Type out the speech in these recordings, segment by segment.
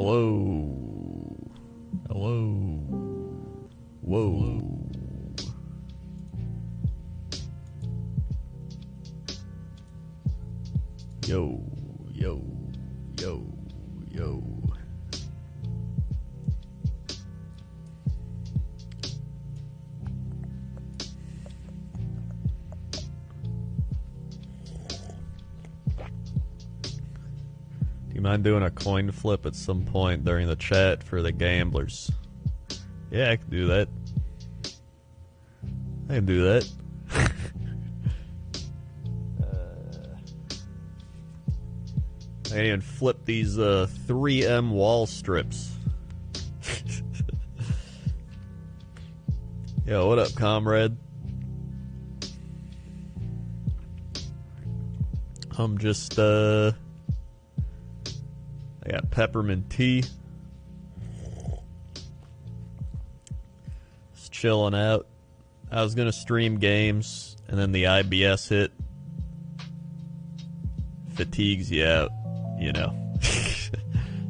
Hello. Hello. Whoa. Yo, yo, yo, yo. Do you mind doing a coin flip at some point during the chat for the gamblers? Yeah, I can do that. I can do that. I can even flip these 3M wall strips. Yo, what up, comrade? I'm just, I got peppermint tea. Just chilling out. I was gonna stream games, and then the IBS hit. Fatigues you out, you know.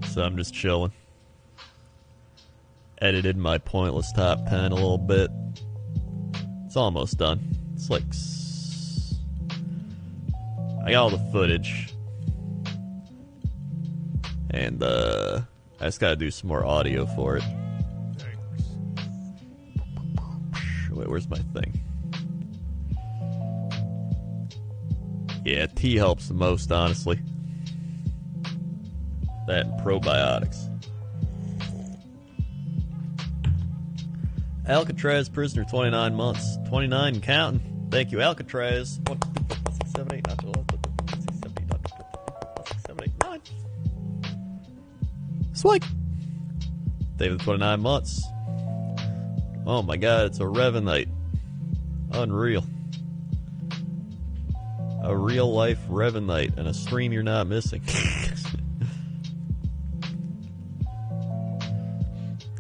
So I'm just chilling. Edited my pointless top 10 a little bit. It's almost done. It's like... I got all the footage. And, I just gotta do some more audio for it. Wait, where's my thing? Yeah, tea helps the most, honestly. That and probiotics. Alcatraz prisoner, 29 months. 29 and counting. Thank you, Alcatraz. 1, 2, 3, 4, 5, 6, 7, 8, 9, 10, 11, 12, 13, 14, 15, 16, 17, 18, 19. Swike! David, 29 months. Oh my god, it's a Revenite. Unreal. A real life Revenite and a stream you're not missing.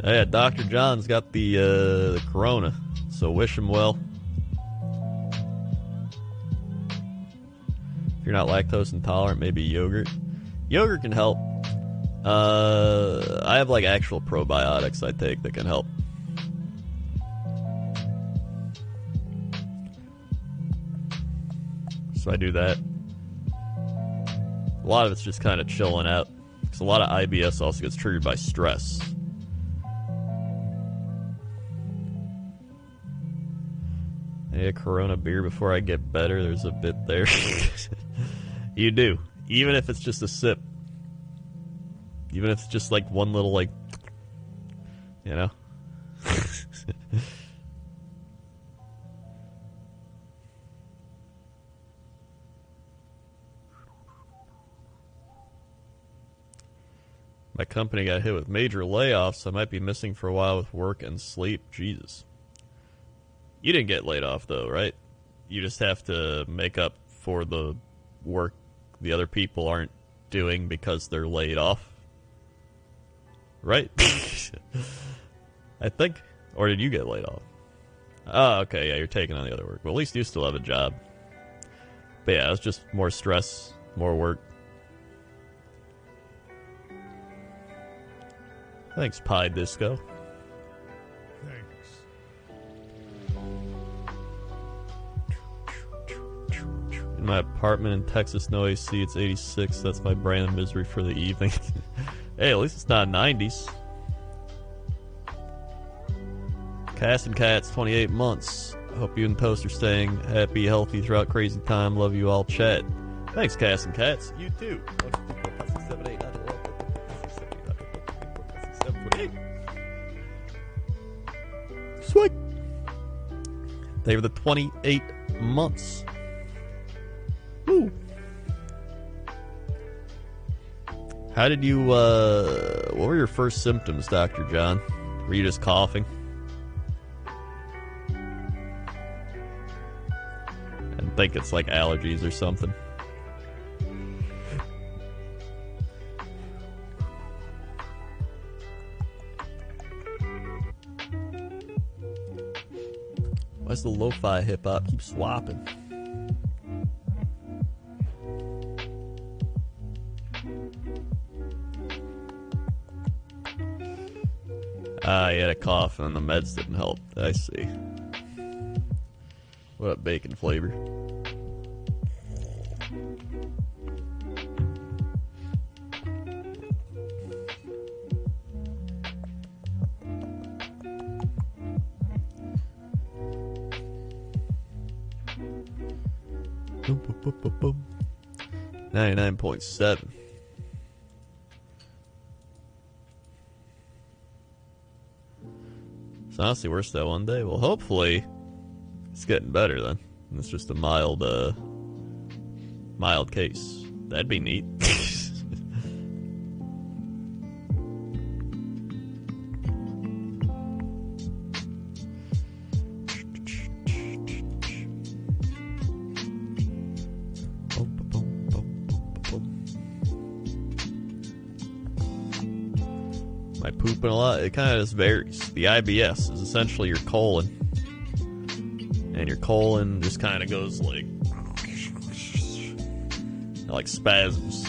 Oh yeah, Dr. John's got the corona, so wish him well. If you're not lactose intolerant, maybe yogurt. Yogurt can help. I have like actual probiotics I take that can help. So I do that. A lot of it's just kind of chilling out. Because a lot of IBS also gets triggered by stress. A Corona beer before I get better. There's a bit there. You do. Even if it's just a sip. Even if it's just like one little like, you know. My company got hit with major layoffs. I might be missing for a while with work and sleep. Jesus. You didn't get laid off, though, right? You just have to make up for the work the other people aren't doing because they're laid off. Right? I think. Or did you get laid off? Oh, okay, yeah, you're taking on the other work. Well, at least you still have a job. But yeah, it's just more stress, more work. Thanks, Pie Disco. In my apartment in Texas, no AC, it's 86. That's my brand of misery for the evening. Hey, at least it's not 90s. Cass and Cats, 28 months. I hope you and Toast are staying happy, healthy throughout crazy time. Love you all, chat. Thanks, Cass and Cats. You too. 1, 2, 3, 4, 5, 6, 7, 8, 9, 10, 11, 12, 13, 14, 15, 16, 17, 28. Sweet. They were the 28 months. Woo. How did you, what were your first symptoms, Dr. John? Were you just coughing? And think it's like allergies or something. Why's the lo-fi hip-hop keep swapping? Ah, you had a cough and the meds didn't help. I see. What up, bacon flavor? Boom, boom, boom, boom, boom. 99.7. It's honestly worse that one day. Well, hopefully it's getting better then. It's just a mild case. That'd be neat. Am I pooping a lot? It kind of just varies. The IBS is essentially your colon. And your colon just kind of goes like spasms.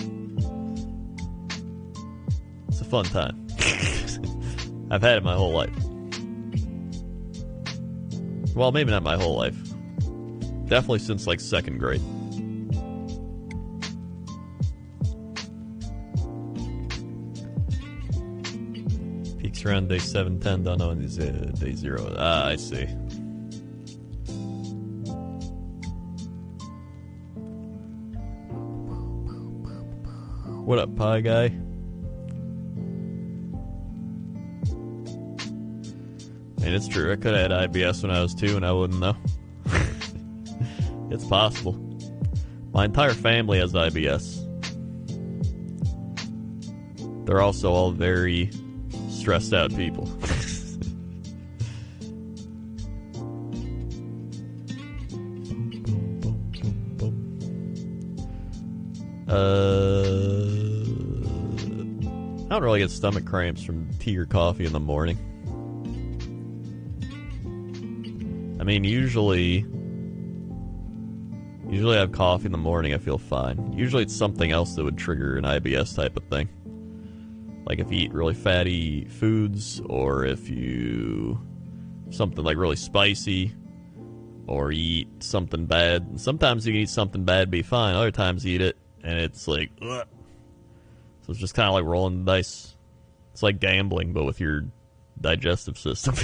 It's a fun time. I've had it my whole life. Well, maybe not my whole life. Definitely since like 2nd grade. Peaks around day 7, 10, don't know when is day 0. Ah, I see. What up, pie guy? I mean, it's true. I could have had IBS when I was 2 and I wouldn't know. It's possible. My entire family has IBS. They're also all very stressed out people. I don't really get stomach cramps from tea or coffee in the morning. I mean, usually I have coffee in the morning, I feel fine. Usually it's something else that would trigger an IBS type of thing. Like if you eat really fatty foods, or if you... something like really spicy, or you eat something bad. And sometimes you can eat something bad, be fine. Other times you eat it, and it's like, ugh. So it's just kind of like rolling the dice. It's like gambling, but with your digestive system.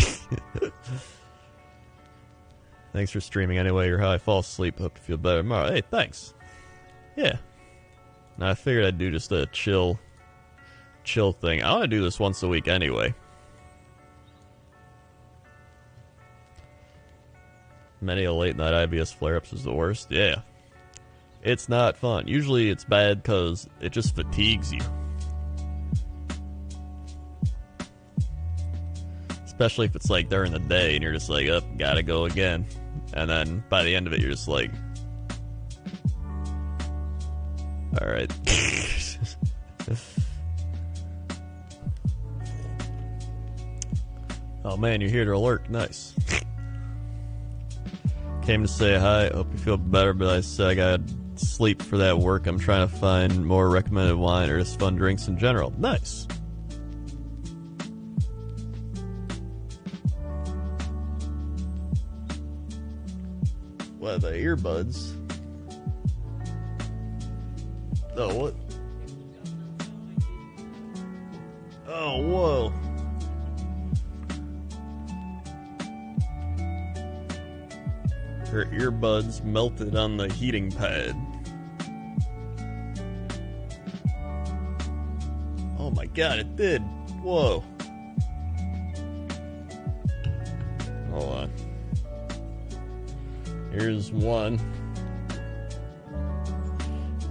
Thanks for streaming anyway, or how I fall asleep. Hope to feel better tomorrow. Hey, thanks. Yeah. Now I figured I'd do just a chill thing. I want to do this once a week anyway. Many a late night IBS flare-ups is the worst. Yeah. It's not fun. Usually it's bad because it just fatigues you. Especially if it's like during the day and you're just like, oh, gotta go again. And then by the end of it, you're just like, alright. Oh man, you're here to alert. Nice. Came to say hi. Hope you feel better, but I said I got sleep for that work. I'm trying to find more recommended wine or just fun drinks in general. Nice. What, the earbuds? Oh, what? Oh, whoa. Her earbuds melted on the heating pad. Oh my god, it did. Whoa. Hold on. Here's one.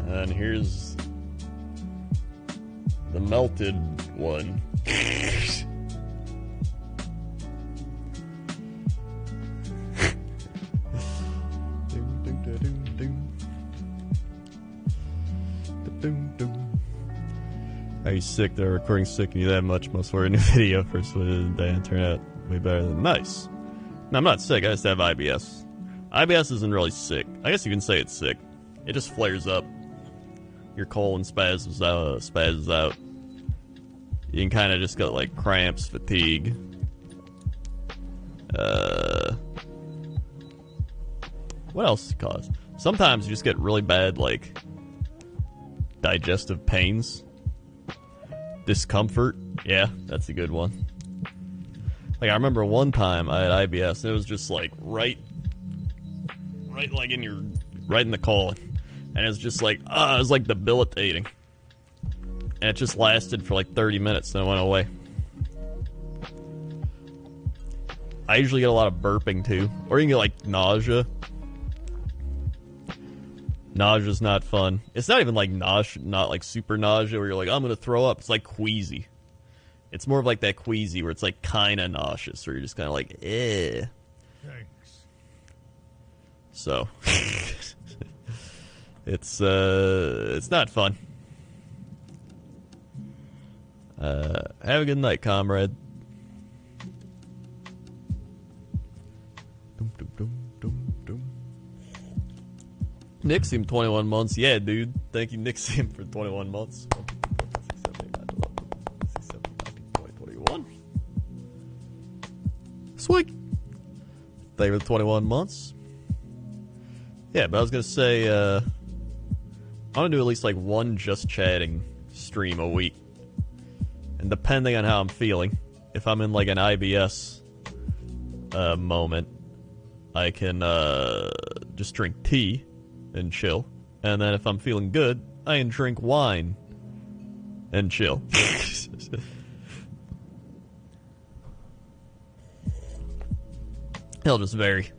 And here's the melted one. Are you sick? They're recording sicking you that much. Must wear a new video first of the day and turn out way better than nice. No, I'm not sick. I just have IBS. IBS isn't really sick. I guess you can say it's sick. It just flares up. Your colon spasms out. You can kind of just get like cramps, fatigue. What else cause? Sometimes you just get really bad like digestive pains, discomfort. Yeah, that's a good one. Like I remember one time I had IBS, and it was just like right like right in the colon, and it was just like it was like debilitating, and it just lasted for like 30 minutes, then it went away. I usually get a lot of burping too, or you can get like nausea. Nausea's not fun. It's not even like nausea, not like super nausea where you're like, I'm gonna throw up. It's like queasy. It's more of like that queasy where it's like kind of nauseous, where you're just kind of like, eh. Thanks. So, it's not fun. Have a good night, comrade. Nixium 21 months. Yeah, dude. Thank you, Nixium, for 21 months. 2021. Sweet. Thank you for the 21 months. Yeah, but I was going to say, I want to do at least like one Just Chatting stream a week. And depending on how I'm feeling, if I'm in like an IBS moment, I can just drink tea and chill. And then if I'm feeling good, I can drink wine and chill. It'll just vary.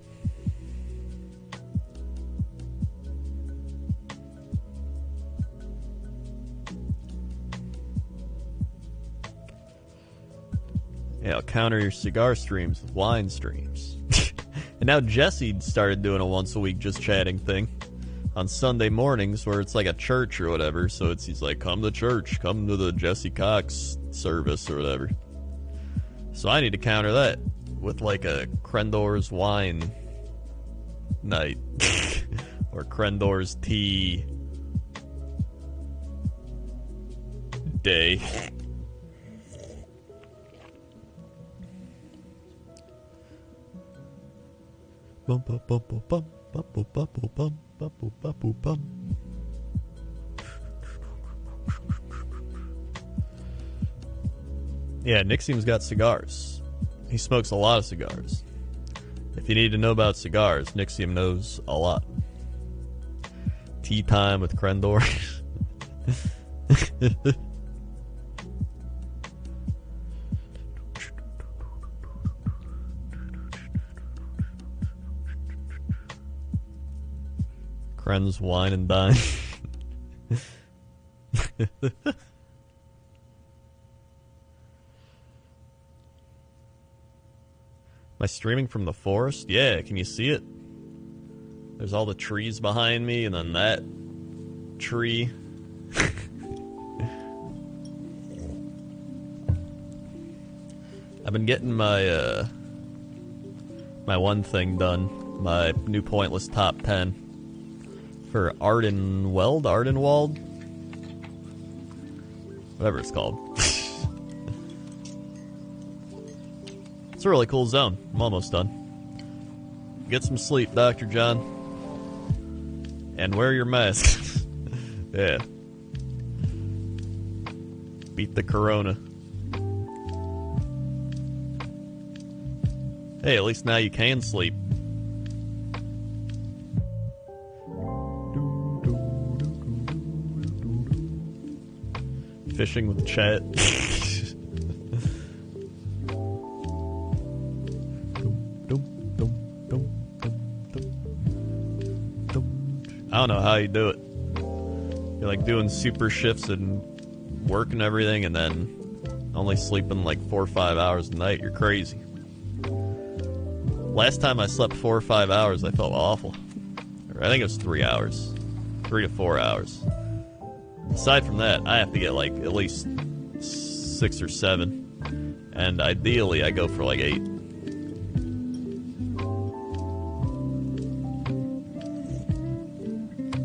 Yeah, I'll counter your cigar streams with wine streams. And now Jesse started doing a once a week Just Chatting thing on Sunday mornings where it's like a church or whatever. So he's like, come to church, come to the Jesse Cox service or whatever. So I need to counter that with like a Crendor's wine night or Crendor's tea day. Bum, bum, bum, bum, bum, bum, bum, bum, bum, bum, bum, bum, bum. Yeah, Nixium's got cigars. He smokes a lot of cigars. If you need to know about cigars, Nixium knows a lot. Tea time with Crendor. Friends, wine, and dine. Am I streaming from the forest? Yeah, can you see it? There's all the trees behind me, and then that tree. I've been getting my my one thing done, my new pointless top 10. For Ardenwald? Whatever it's called. It's a really cool zone. I'm almost done. Get some sleep, Dr. John. And wear your mask. Yeah. Beat the corona. Hey, at least now you can sleep. Fishing with chat. I don't know how you do it. You're like doing super shifts and work and everything, and then only sleeping like 4 or 5 hours a night. You're crazy. Last time I slept 4 or 5 hours, I felt awful. I think it was 3 hours. 3 to 4 hours. Aside from that, I have to get like at least 6 or 7, and ideally I go for like 8.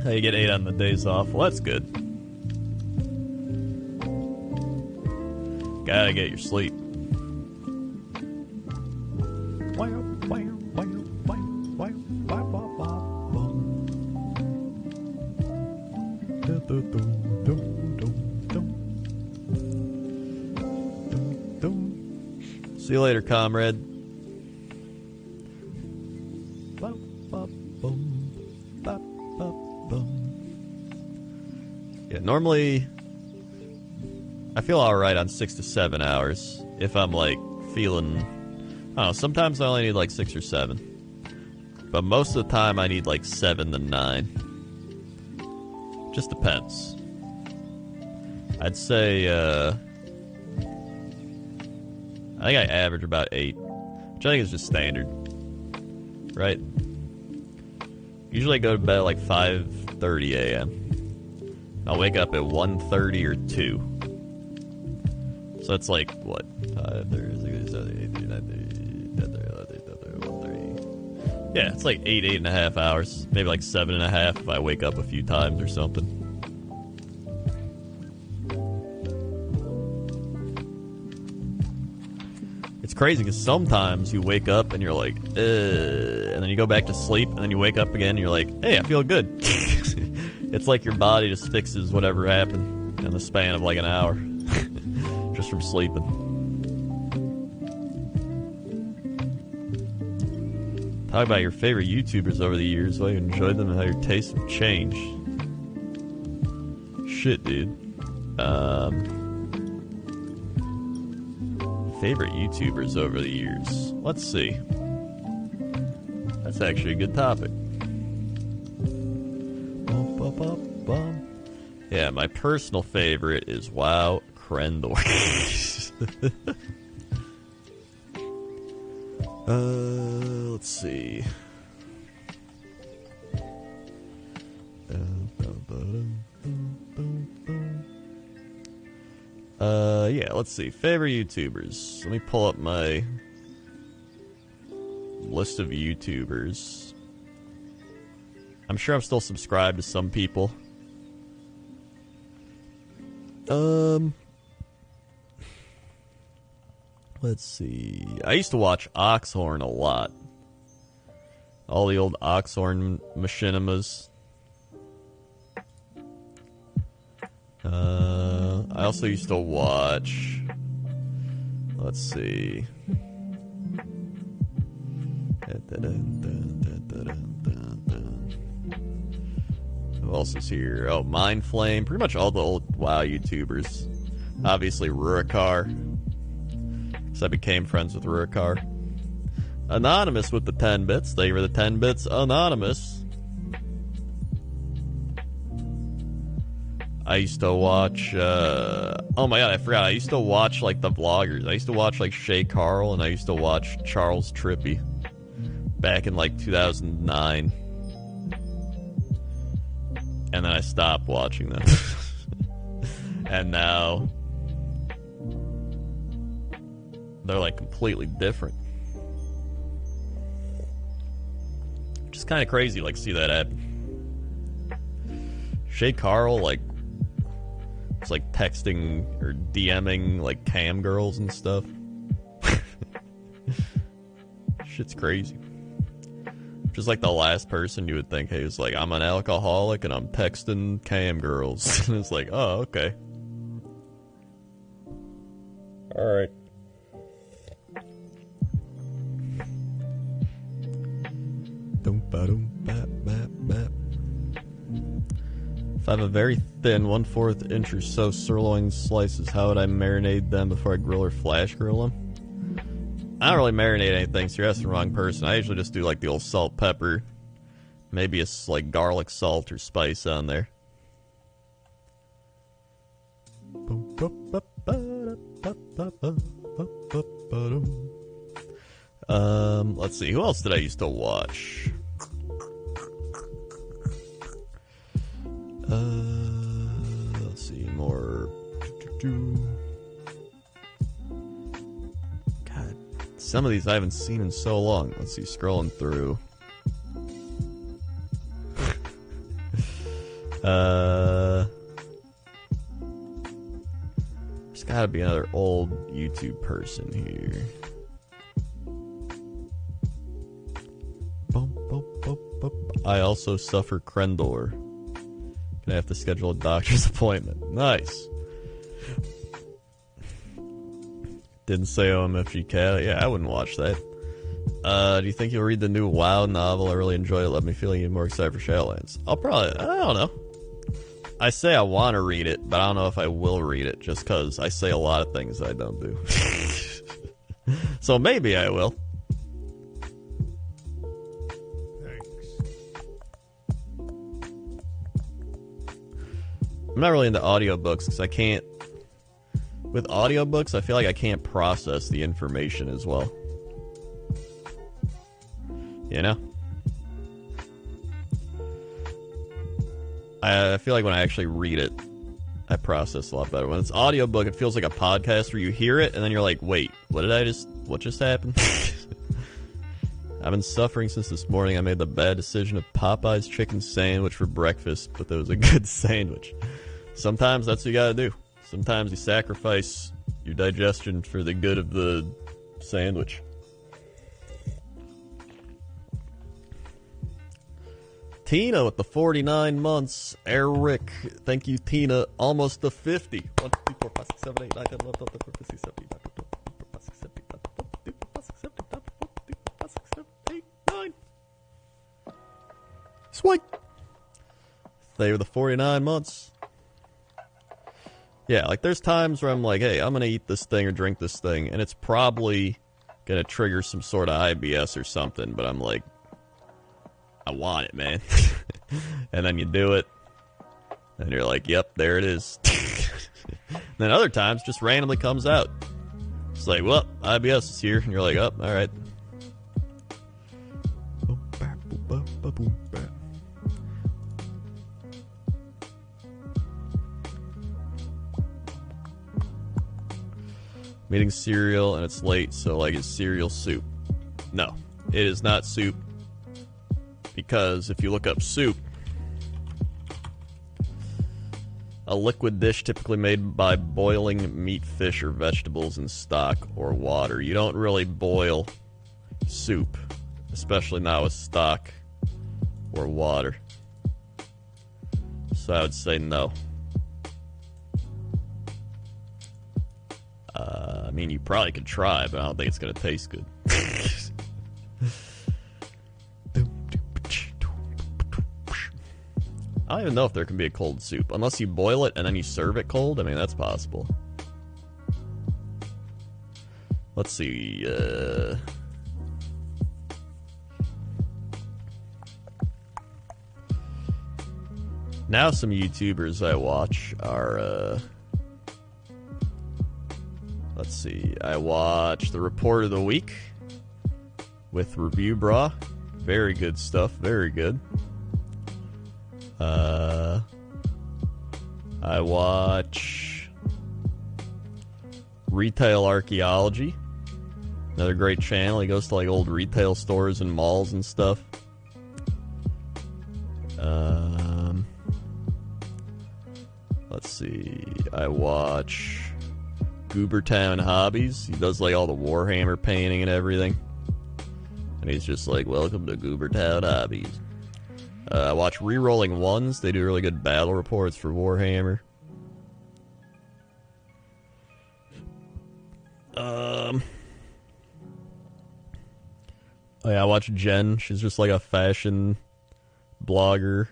How you get 8 on the days off? Well, that's good. Gotta get your sleep. See you later, comrade. Yeah, normally I feel alright on 6 to 7 hours if I'm like feeling, I don't know, sometimes I only need like 6 or 7. But most of the time I need like 7 to 9. Just depends. I'd say, I think I average about 8, which I think is just standard, right? Usually I go to bed at like 5:30 a.m. I'll wake up at 1:30 or 2. So it's like, what? 5, 30, 7, 8, 9, 10, 1:30. Yeah, it's like 8.5 hours. Maybe like 7.5 if I wake up a few times or something. It's crazy because sometimes you wake up and you're like, and then you go back to sleep, and then you wake up again and you're like, hey, I feel good. It's like your body just fixes whatever happened in the span of like an hour just from sleeping. Talk about your favorite YouTubers over the years, why you enjoyed them, and how your tastes have changed. Shit, dude. Favorite YouTubers over the years. Let's see. That's actually a good topic. Yeah, my personal favorite is WoW Krendor. Let's see. Yeah, let's see. Favorite YouTubers. Let me pull up my list of YouTubers. I'm sure I'm still subscribed to some people. Let's see. I used to watch Oxhorn a lot. All the old Oxhorn machinimas. I also used to watch, let's see. Who else is here? Oh, Mindflame. Pretty much all the old WoW YouTubers. Obviously, Rurikar. Because I became friends with Rurikar. Anonymous with the 10 bits. Thank you for the 10 bits, Anonymous. I used to watch, oh my god, I forgot. I used to watch, like, the vloggers. I used to watch, like, Shay Carl, and I used to watch Charles Trippy. Back in, like, 2009. And then I stopped watching them. And now they're, like, completely different. Just kind of crazy, like, see that happen. Shay Carl, like, it's like texting or DMing like cam girls and stuff. Shit's crazy. Just like the last person you would think, hey, it's like, I'm an alcoholic and I'm texting cam girls. And it's like, oh, okay. Alright. If I have a very thin 1/4 inch or so sirloin slices, how would I marinate them before I grill or flash grill them? I don't really marinate anything, so you're asking the wrong person. I usually just do like the old salt, pepper, maybe a like garlic salt or spice on there. Let's see, who else did I used to watch? Let's see, more. God, some of these I haven't seen in so long. Let's see, scrolling through. There's gotta be another old YouTube person here. I also suffer Crendor. Gonna have to schedule a doctor's appointment. Nice. Didn't say OMFG Cat. Yeah, I wouldn't watch that. Do you think you'll read the new WoW novel? I really enjoy it. Let me feel even more excited for Shadowlands. I don't know. I say I want to read it, but I don't know if I will read it, just because I say a lot of things I don't do. So maybe I will. I'm not really into audiobooks because I can't... With audiobooks, I feel like I can't process the information as well. You know? I feel like when I actually read it, I process a lot better. When it's audiobook, it feels like a podcast where you hear it and then you're like, wait, what just happened? I've been suffering since this morning. I made the bad decision of Popeye's chicken sandwich for breakfast, but that was a good sandwich. Sometimes that's what you gotta do. Sometimes you sacrifice your digestion for the good of the sandwich. Tina with the 49 months. Eric, thank you, Tina. Almost to 50. 1, 2, 3, 4, 5, 6, 7, 8, 9, 10, 11, 12, 13, 14, 15, 16, 17, 9. Swipe. They were the 49 months. Yeah, like there's times where I'm like, hey, I'm gonna eat this thing or drink this thing, and it's probably gonna trigger some sort of IBS or something, but I'm like, I want it, man. And then you do it, and you're like, yep, there it is. Then other times, just randomly comes out. It's like, well, IBS is here, and you're like, oh, all right. I'm eating cereal, and it's late, so, like, is cereal soup? No, it is not soup. Because if you look up soup, a liquid dish typically made by boiling meat, fish, or vegetables in stock or water. You don't really boil soup, especially not with stock or water. So I would say no. I mean, you probably could try, but I don't think it's going to taste good. I don't even know if there can be a cold soup. Unless you boil it and then you serve it cold. I mean, that's possible. Let's see. Now some YouTubers I watch are... Let's see. I watch the Report of the Week with Review Bra. Very good stuff. Very good. I watch Retail Archaeology. Another great channel. He goes to like old retail stores and malls and stuff. Let's see. I watch Goobertown Hobbies. He does like all the Warhammer painting and everything. And he's just like, welcome to Goobertown Hobbies. I watch Rerolling Ones. They do really good battle reports for Warhammer. Oh yeah, I watch Jen. She's just like a fashion blogger.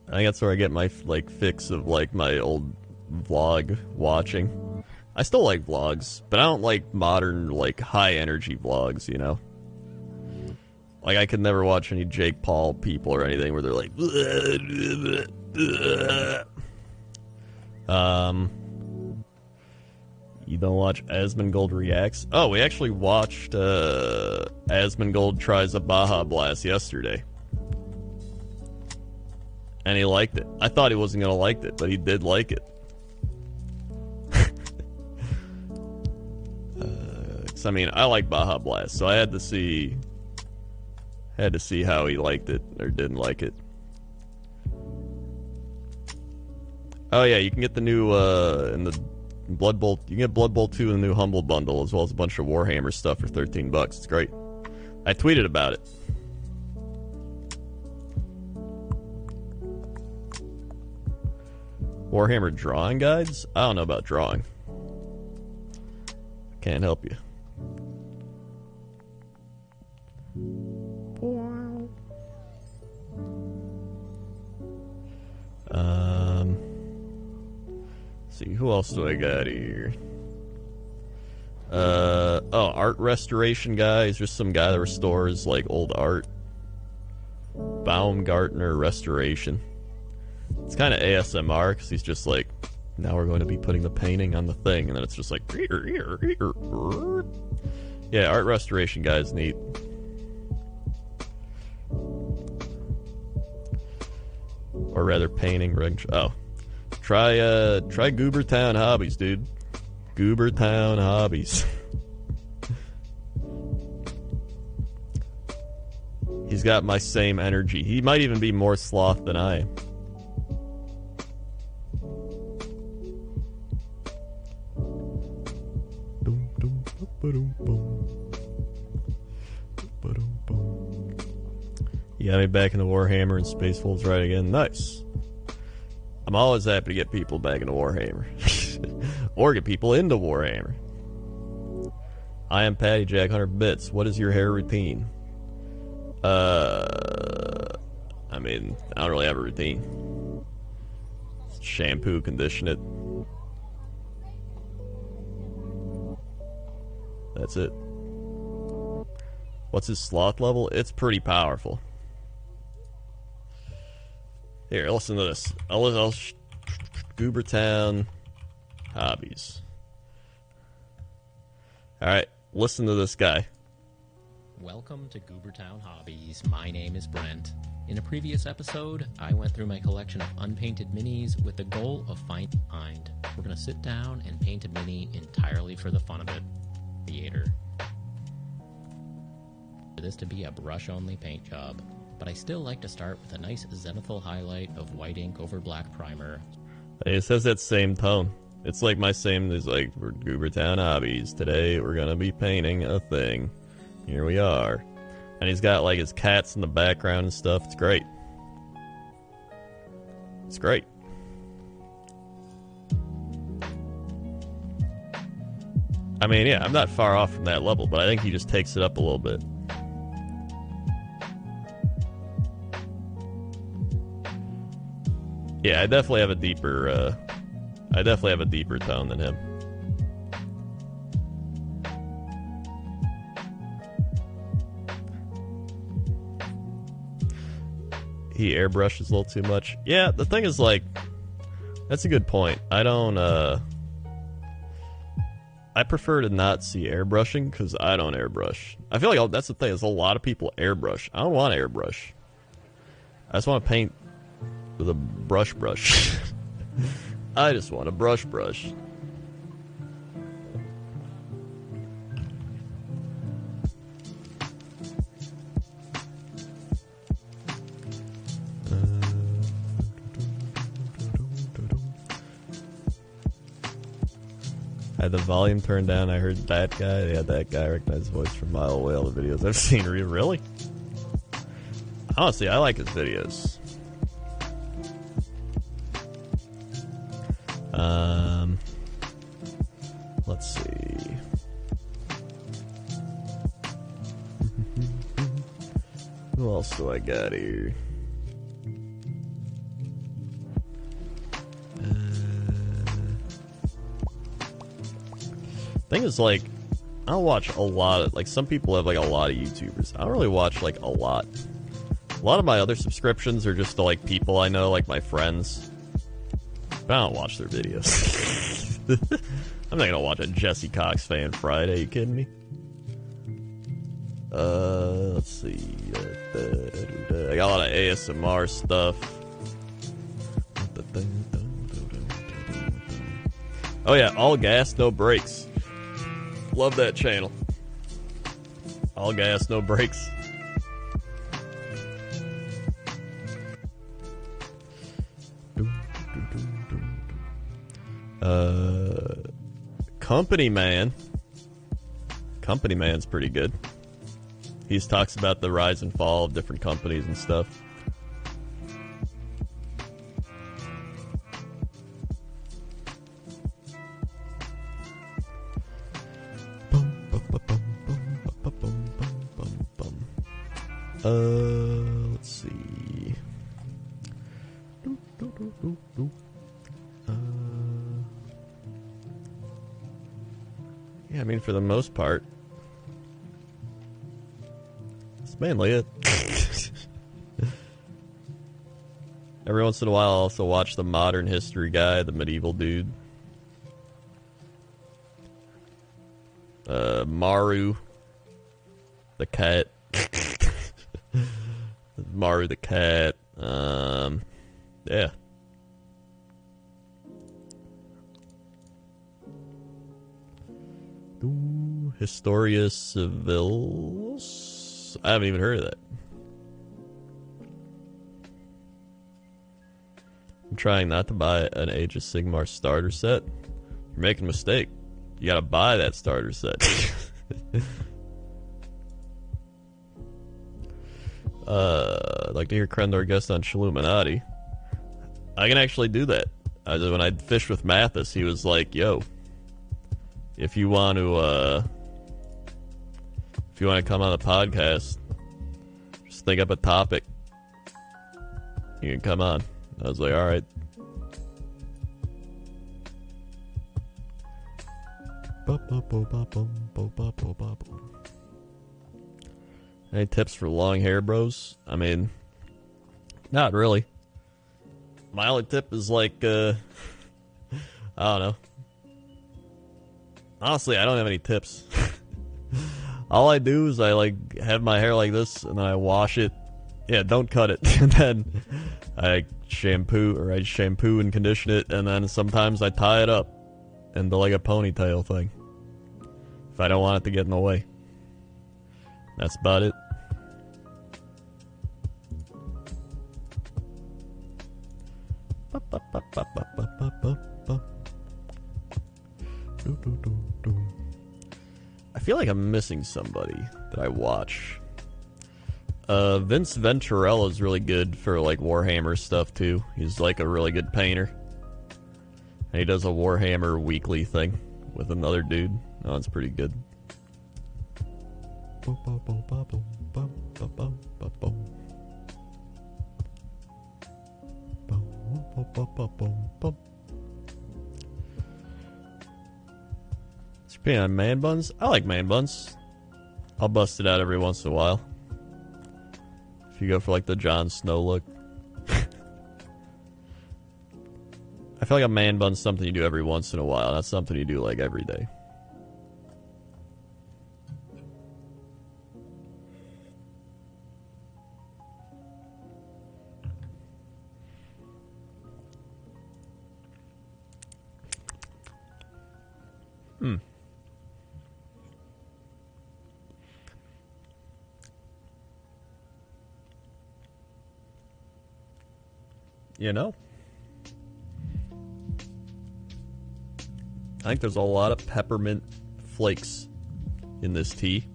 I think that's where I get my like fix of like my old vlog watching. I still like vlogs, but I don't like modern like high energy vlogs, you know? Like, I could never watch any Jake Paul people or anything where they're like... You don't watch Asmongold Reacts? Oh, we actually watched Asmongold Tries a Baja Blast yesterday. And he liked it. I thought he wasn't going to like it, but he did like it. I mean, I like Baja Blast, so I had to see how he liked it or didn't like it. Oh yeah, you can get the new in the Blood Bowl. You can get Blood Bowl 2 in the new Humble bundle, as well as a bunch of Warhammer stuff for $13. It's great. I tweeted about it. Warhammer drawing guides? I don't know about drawing. Can't help you. See, who else do I got here? Art restoration guy. He's just some guy that restores, like, old art. Baumgartner Restoration. It's kind of ASMR, because he's just like, now we're going to be putting the painting on the thing, and then it's just like, yeah, art restoration guy is neat. Or rather, painting. Oh. Try Goobertown Hobbies, dude. Goobertown Hobbies. He's got my same energy. He might even be more sloth than I am. You got me back into Warhammer and Space Wolves right again. Nice. I'm always happy to get people back into Warhammer. Or get people into Warhammer. I am Patty Jack 100 Bits. What is your hair routine? I mean, I don't really have a routine. Shampoo, condition it. That's it. What's his sloth level? It's pretty powerful. Here, listen to this. Goobertown Hobbies. Alright, listen to this guy. Welcome to Goobertown Hobbies. My name is Brent. In a previous episode, I went through my collection of unpainted minis with the goal of finding a find. We're going to sit down and paint a mini entirely for the fun of it. Creator. For this to be a brush-only paint job, but I still like to start with a nice zenithal highlight of white ink over black primer. It says that same tone. It's like my same, is like, we're Goobertown Hobbies. Today we're gonna be painting a thing. Here we are. And he's got like his cats in the background and stuff. It's great. It's great. I mean, yeah, I'm not far off from that level, but I think he just takes it up a little bit. Yeah, I definitely have a deeper, tone than him. He airbrushes a little too much. Yeah, the thing is, like, that's a good point. I don't, I prefer to not see airbrushing, because I don't airbrush. I feel like that's the thing, is a lot of people airbrush. I don't want to airbrush. I just want to paint with a brush. I just want a brush. I had the volume turned down. I heard that guy. They had that guy recognize his voice from a mile away. All the videos I've seen. Really? Honestly, I like his videos. Let's see. Who else do I got here? Thing is, like, I don't watch a lot of, like, some people have, like, a lot of YouTubers. I don't really watch, like, a lot. A lot of my other subscriptions are just to, like, people I know, like my friends. But I don't watch their videos. I'm not gonna watch a Jesse Cox Fan Friday, you kidding me? Let's see. I got a lot of ASMR stuff. Oh yeah, all gas, no brakes. Love that channel. All gas, no brakes. Company Man. Company Man's pretty good. He talks about the rise and fall of different companies and stuff. Let's see. Yeah, I mean, for the most part, it's mainly it. Every once in a while, I'll also watch the modern history guy, the medieval dude. Maru, the cat. Maru the cat. Yeah. Ooh, Historia Civilis. I haven't even heard of that. I'm trying not to buy an Age of Sigmar starter set. You're making a mistake. You gotta buy that starter set. I'd like to hear Krendor guest on Chilluminati. I can actually do that. When I fished with Mathis, he was like, yo, if you want to come on the podcast, just think up a topic. You can come on. I was like, all right. Any tips for long hair, bros? I mean, not really. My only tip is like, I don't know. Honestly, I don't have any tips. All I do is I like have my hair like this, and then I wash it. Yeah, don't cut it. And then I shampoo and condition it, and then sometimes I tie it up into like a ponytail thing if I don't want it to get in the way. That's about it. I feel like I'm missing somebody that I watch. Vince Venturella is really good for like Warhammer stuff too. He's like a really good painter. And he does a Warhammer weekly thing with another dude. Oh, it's pretty good. Is your opinion on man buns? I like man buns. I'll bust it out every once in a while. If you go for like the Jon Snow look. I feel like a man bun's something you do every once in a while, not something you do like every day. You know? I think there's a lot of peppermint flakes in this tea.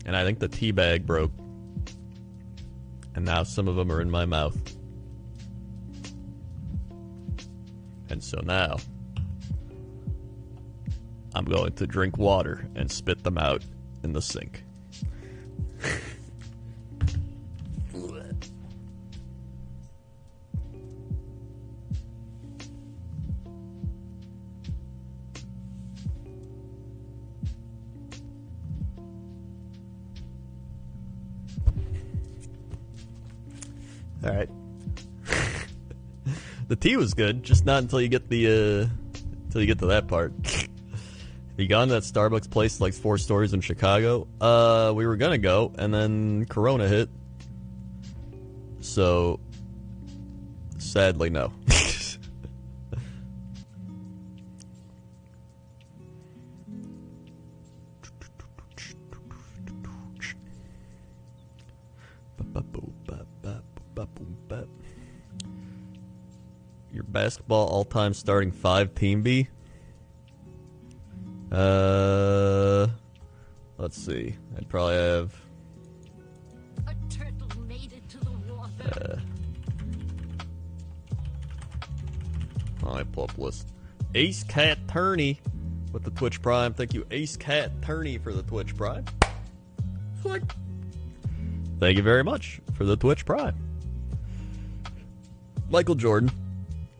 And I think the tea bag broke. And now some of them are in my mouth. And so now I'm going to drink water and spit them out in the sink. All right. The tea was good, just not until you get to that part. Have you gone to that Starbucks place like 4 stories in Chicago? We were gonna go, and then Corona hit. So, sadly, no. Your basketball all-time starting 5 team B? Let's see. I'd probably have... A turtle made it to the water. I pull up list. Ace Cat Turney with the Twitch Prime. Thank you, Ace Cat Turney, for the Twitch Prime. Thank you very much for the Twitch Prime. Michael Jordan,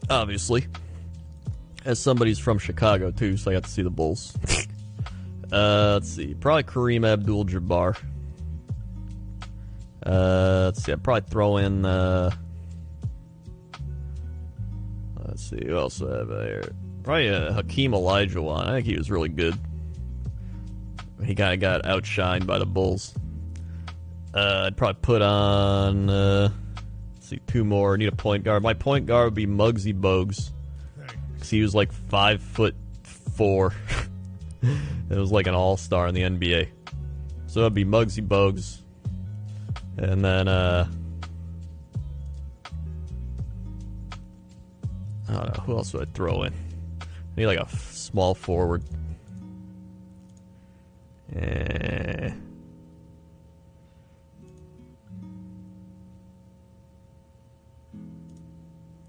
obviously. As somebody's from Chicago, too, so I got to see the Bulls. Let's see. Probably Kareem Abdul-Jabbar. Let's see. I'd probably throw in... let's see. Who else do I have there? Probably Hakeem Olajuwon. I think he was really good. He kind of got outshined by the Bulls. I'd probably put on... let's see. 2 more. I need a point guard. My point guard would be Muggsy Bogues. Because he was like 5'4". It was like an all-star in the NBA. So it'd be Muggsy Bogues. And then, I don't know, who else would I throw in? I need like a small forward.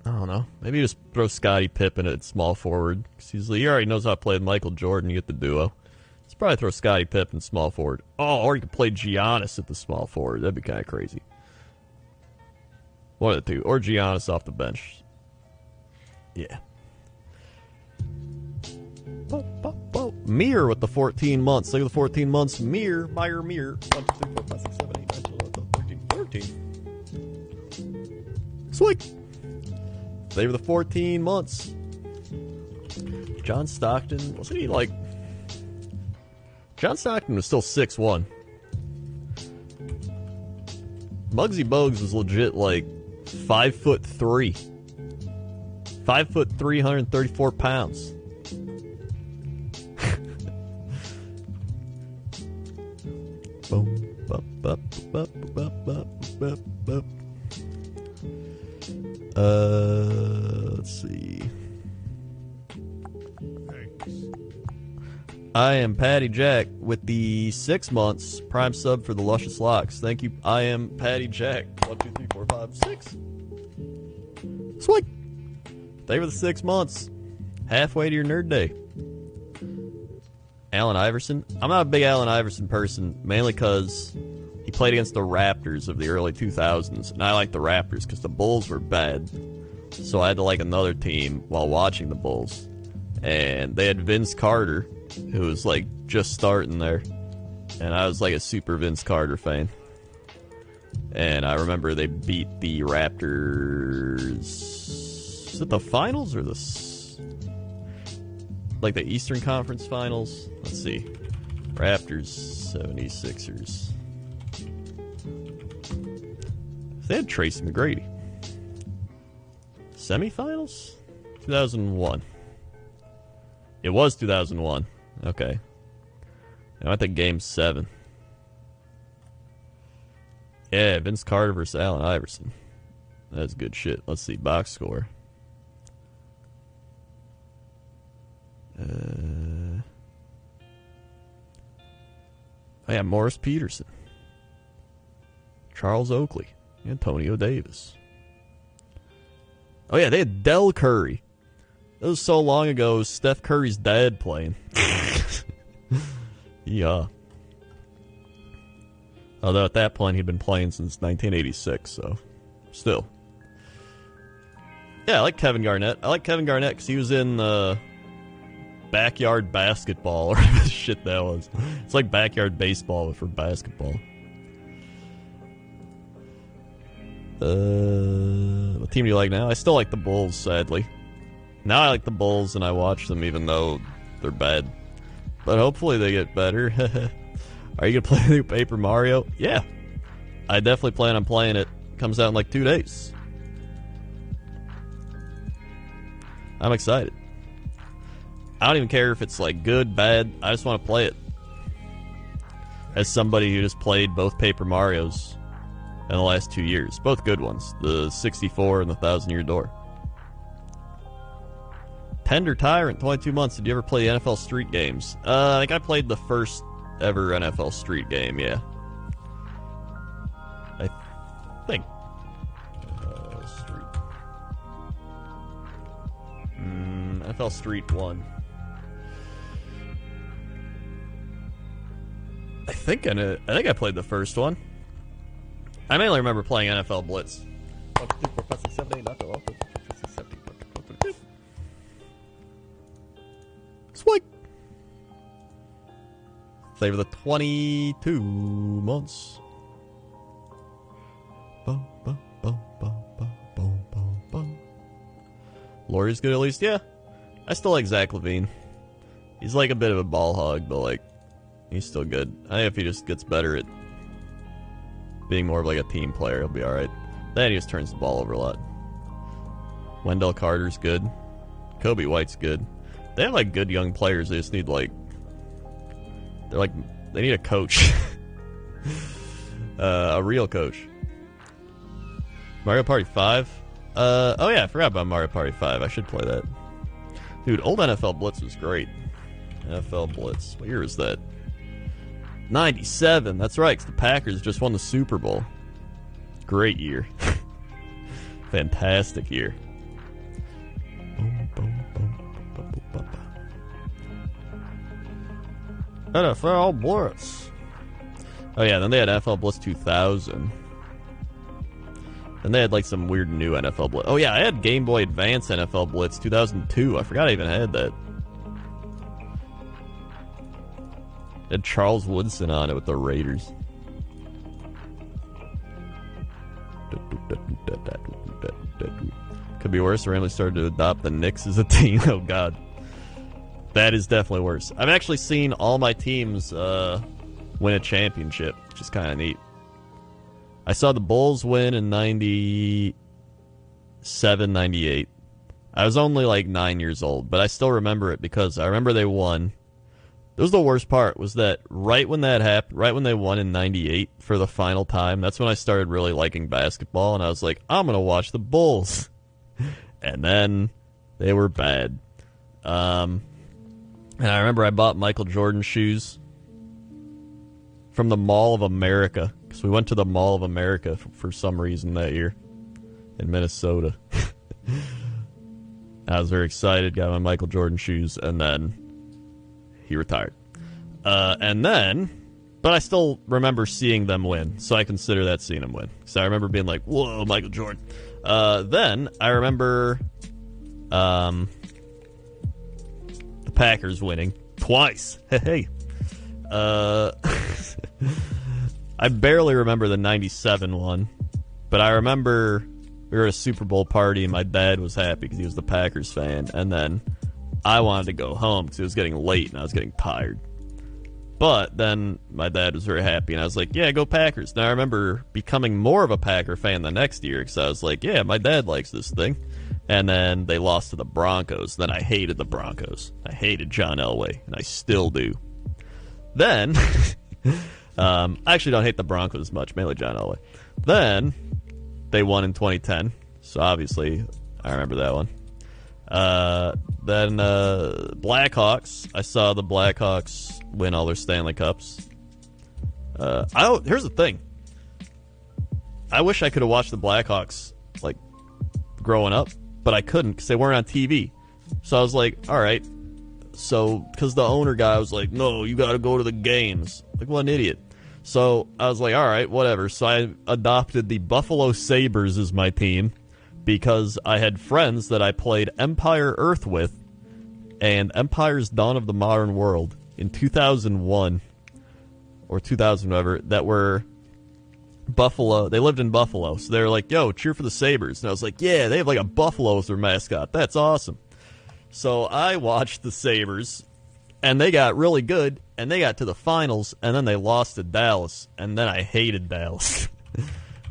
I don't know. Maybe just throw Scottie Pippen at small forward. Because he already knows how to play with Michael Jordan. You get the duo. Let's probably throw Scottie Pippen small forward. Oh, or you could play Giannis at the small forward. That'd be kind of crazy. One of the two. Or Giannis off the bench. Yeah. Mir with the 14 months. Look at the 14 months. Mir. Meyer Mir. 1, 2, 3, 4, 5, 6, 7, 8, 9, 10, 11, 12, 13, 14. Sweet. They were the 14 months. John Stockton, wasn't he like... John Stockton was still 6'1". Muggsy Bogues was legit like 5'3". 5'3", 134 pounds. Boom, bop, bop, bop, bop, bop, bop, bop. Let's see. I am Patty Jack with the 6 months prime sub for the Luscious Locks. Thank you. I am Patty Jack. 1, 2, 3, 4, 5, 6. Sweet. They were the 6 months. Halfway to your nerd day. Allen Iverson. I'm not a big Allen Iverson person, mainly because he played against the Raptors of the early 2000s, and I like the Raptors because the Bulls were bad. So I had to like another team while watching the Bulls. And they had Vince Carter, who was like just starting there. And I was like a super Vince Carter fan. And I remember they beat the Raptors. Is it the finals or the... like the Eastern Conference Finals? Let's see. Raptors, 76ers. They had Tracy McGrady. Semifinals? 2001. It was 2001. Okay. Now I think Game 7. Yeah, Vince Carter versus Allen Iverson. That's good shit. Let's see. Box score. Oh yeah, Morris Peterson. Charles Oakley. Antonio Davis. Oh yeah, they had Del Curry. That was so long ago. It was Steph Curry's dad playing. Yeah. Although at that point he'd been playing since 1986, so still. Yeah, I like Kevin Garnett. I like Kevin Garnett because he was in Backyard Basketball, or whatever the shit that was. It's like Backyard Baseball, but for basketball. What team do you like now? I still like the Bulls, sadly. Now I like the Bulls, and I watch them even though they're bad. But hopefully they get better. Are you going to play the new Paper Mario? Yeah. I definitely plan on playing it. Comes out in like 2 days. I'm excited. I don't even care if it's like good, bad. I just want to play it. As somebody who just played both Paper Marios in the last 2 years. Both good ones. The 64 and the 1,000 Year Door. Tender Tyrant, 22 months. Did you ever play the NFL Street games? I think I played the first ever NFL Street game, yeah. I think. Street. NFL Street 1. I think I played the first one. I mainly remember playing NFL Blitz. Swing. Save the 22 months. Laurie's good at least, yeah. I still like Zach LaVine. He's like a bit of a ball hog, but like he's still good. I think if he just gets better at being more of like a team player, he'll be alright. Then he just turns the ball over a lot. Wendell Carter's good. Kobe White's good. They have like good young players. They just need like they need a coach. A real coach. Mario Party 5? Oh yeah, I forgot about Mario Party 5. I should play that. Dude, old NFL Blitz was great. NFL Blitz. What year is that? 97. That's right, 'cause the Packers just won the Super Bowl. Great year. Fantastic year. NFL Blitz. Oh yeah, then they had NFL Blitz 2000. And they had like some weird new NFL Blitz. Oh yeah, I had Game Boy Advance NFL Blitz 2002. I forgot I even had that. It had Charles Woodson on it with the Raiders. Could be worse. Randomly started to adopt the Knicks as a team. Oh god, that is definitely worse. I've actually seen all my teams win a championship, which is kind of neat. I saw the Bulls win in 97, 98. I was only like 9 years old, but I still remember it because I remember they won. That was the worst part, was that right when that happened, right when they won in 98 for the final time, that's when I started really liking basketball, and I was like, I'm going to watch the Bulls. And then they were bad. And I remember I bought Michael Jordan shoes from the Mall of America, because we went to the Mall of America for some reason that year in Minnesota. I was very excited, got my Michael Jordan shoes, and then he retired. But I still remember seeing them win, so I consider that seeing them win. So I remember being like, whoa, Michael Jordan. Then I remember the Packers winning twice. Hey. I barely remember the 97 one, but I remember we were at a Super Bowl party and my dad was happy because he was the Packers fan, and then I wanted to go home because it was getting late and I was getting tired. But then my dad was very happy and I was like, yeah, go Packers. Now I remember becoming more of a Packer fan the next year because I was like, yeah, my dad likes this thing. And then they lost to the Broncos. Then I hated the Broncos. I hated John Elway, and I still do. Then, I actually don't hate the Broncos as much, mainly John Elway. Then, they won in 2010, so obviously, I remember that one. Then, Blackhawks. I saw the Blackhawks win all their Stanley Cups. Here's the thing. I wish I could have watched the Blackhawks, like, growing up, but I couldn't because they weren't on TV. So I was like, alright. So, because the owner guy was like, no, you gotta go to the games. Like, what an idiot. So, I was like, alright, whatever. So I adopted the Buffalo Sabres as my team because I had friends that I played Empire Earth with and Empire's Dawn of the Modern World in 2001 or 2000, whatever, that were Buffalo. They lived in Buffalo. So they were like, yo, cheer for the Sabres. And I was like, yeah, they have like a buffalo as their mascot. That's awesome. So I watched the Sabres, and they got really good, and they got to the finals, and then they lost to Dallas, and then I hated Dallas.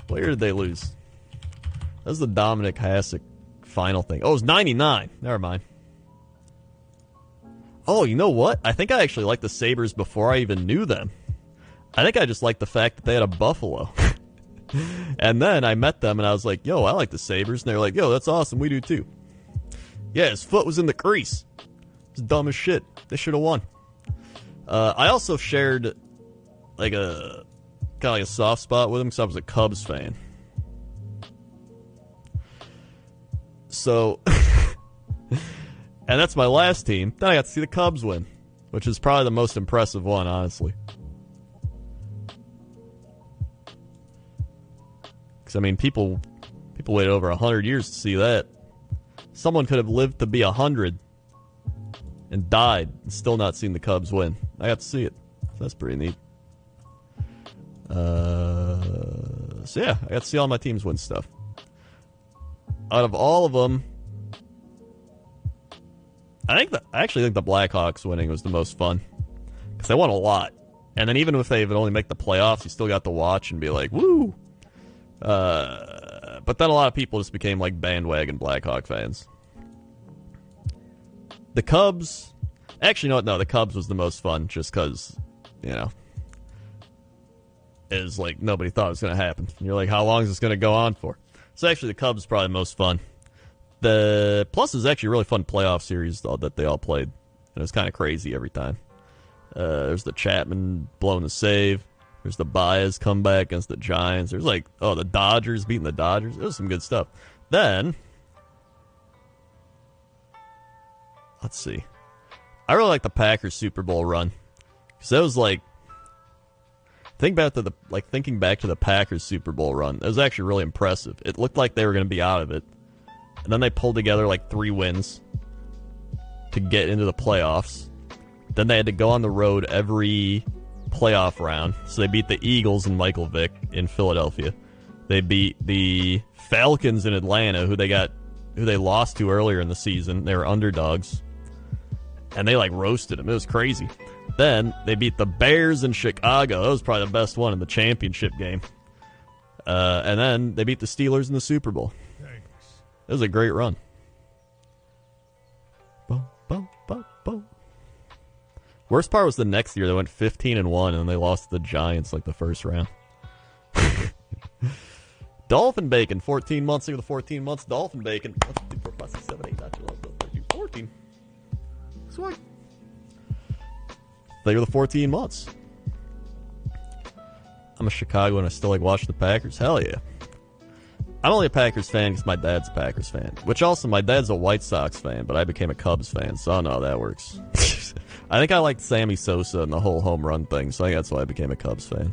Where did they lose? That was the Dominic Hasek final thing. Oh, it was 99. Never mind. Oh, you know what? I think I actually liked the Sabres before I even knew them. I think I just liked the fact that they had a buffalo. And then I met them, and I was like, yo, I like the Sabres. And they were like, yo, that's awesome. We do too. Yeah, his foot was in the crease. It's dumb as shit. They should have won. I also shared like a kind of like a soft spot with him because I was a Cubs fan. So, and that's my last team. Then I got to see the Cubs win, which is probably the most impressive one, honestly. Because, I mean, people waited over 100 years to see that. Someone could have lived to be 100 and died and still not seen the Cubs win. I got to see it. So that's pretty neat. So, yeah, I got to see all my teams win stuff. Out of all of them, I actually think the Blackhawks winning was the most fun. Because they won a lot. And then even if they would only make the playoffs, you still got to watch and be like, woo! But then a lot of people just became like bandwagon Blackhawk fans. The Cubs... Actually, no, the Cubs was the most fun just because, you know, it was like nobody thought it was going to happen. And you're like, how long is this going to go on for? So actually, the Cubs is probably the most fun. Plus, it's actually a really fun playoff series that they all played. And it was kind of crazy every time. There's the Chapman blowing the save. There's the Baez comeback against the Giants. There's like, the Dodgers beating the Dodgers. It was some good stuff. Then, let's see. I really like the Packers Super Bowl run. Because that was like, thinking back to the Packers Super Bowl run, it was actually really impressive. It looked like they were going to be out of it. And then they pulled together like 3 wins to get into the playoffs. Then they had to go on the road every playoff round. So they beat the Eagles and Michael Vick in Philadelphia. They beat the Falcons in Atlanta, who they lost to earlier in the season. They were underdogs. And they like roasted them. It was crazy. Then they beat the Bears in Chicago. That was probably the best one in the championship game. And then they beat the Steelers in the Super Bowl. Thanks. It was a great run. Boom, boom, boom, boom. Worst part was the next year. They went 15-1, and they lost to the Giants like the first round. Dolphin Bacon, 14 months into the 14 months. Dolphin Bacon. 1, 2, 3, 4, 5, 6, 7, 8, 9, 10, 11, 12, 13, 14. Swag. They were the 14 months. I'm a Chicago and I still like watching the Packers. Hell yeah. I'm only a Packers fan because my dad's a Packers fan. Which also, my dad's a White Sox fan, but I became a Cubs fan, so I don't know how that works. I think I liked Sammy Sosa and the whole home run thing, so I think that's why I became a Cubs fan.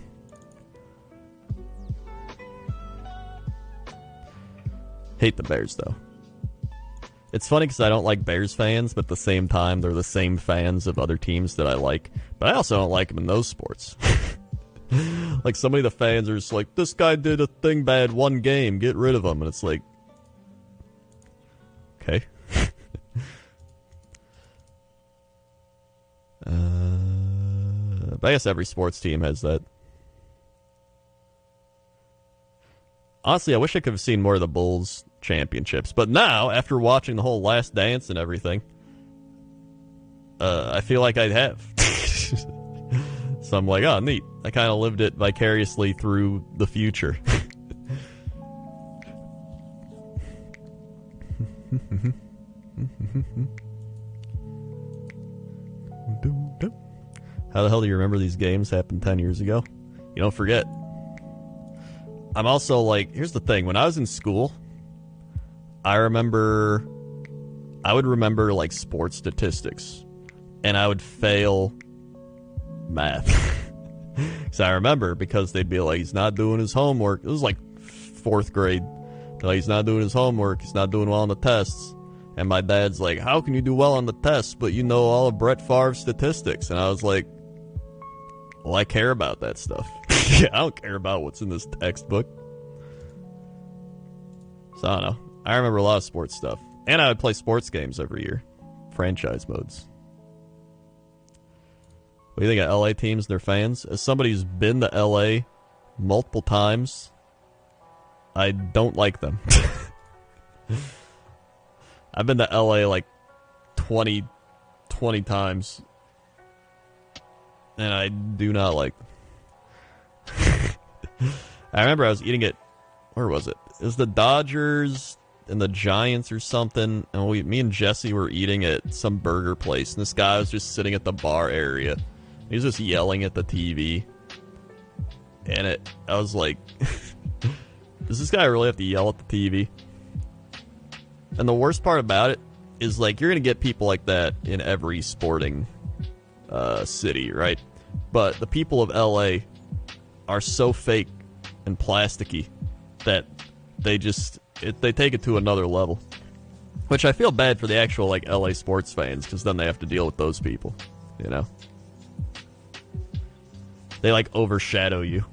Hate the Bears, though. It's funny because I don't like Bears fans, but at the same time, they're the same fans of other teams that I like. But I also don't like them in those sports. Like, so many of the fans are just like, this guy did a thing bad one game, get rid of him. And it's like, okay. But I guess every sports team has that. Honestly, I wish I could have seen more of the Bulls championships. But now, after watching the whole Last Dance and everything, I feel like I'd have. So I'm like, oh, neat. I kind of lived it vicariously through the future. How the hell do you remember these games happened 10 years ago? You don't forget. I'm also like, here's the thing. When I was in school, I would remember like sports statistics, and I would fail math. So I remember because they'd be like, he's not doing his homework. It was like 4th grade. They're like, he's not doing his homework. He's not doing well on the tests. And my dad's like, how can you do well on the tests, but you know all of Brett Favre's statistics? And I was like, well, I care about that stuff. I don't care about what's in this textbook. So I don't know. I remember a lot of sports stuff. And I would play sports games every year. Franchise modes. What do you think of LA teams and their fans? As somebody who's been to LA multiple times, I don't like them. I've been to LA like 20 times, and I do not like them. I remember I was eating it. Where was it? It was the Dodgers and the Giants or something, and me and Jesse were eating at some burger place, and this guy was just sitting at the bar area. He was just yelling at the TV, and I was like, does this guy really have to yell at the TV? And the worst part about it is, like, you're gonna get people like that in every sporting city, right? But the people of LA are so fake and plasticky that they take it to another level. Which I feel bad for the actual, like, LA sports fans, because then they have to deal with those people, you know? They, like, overshadow you.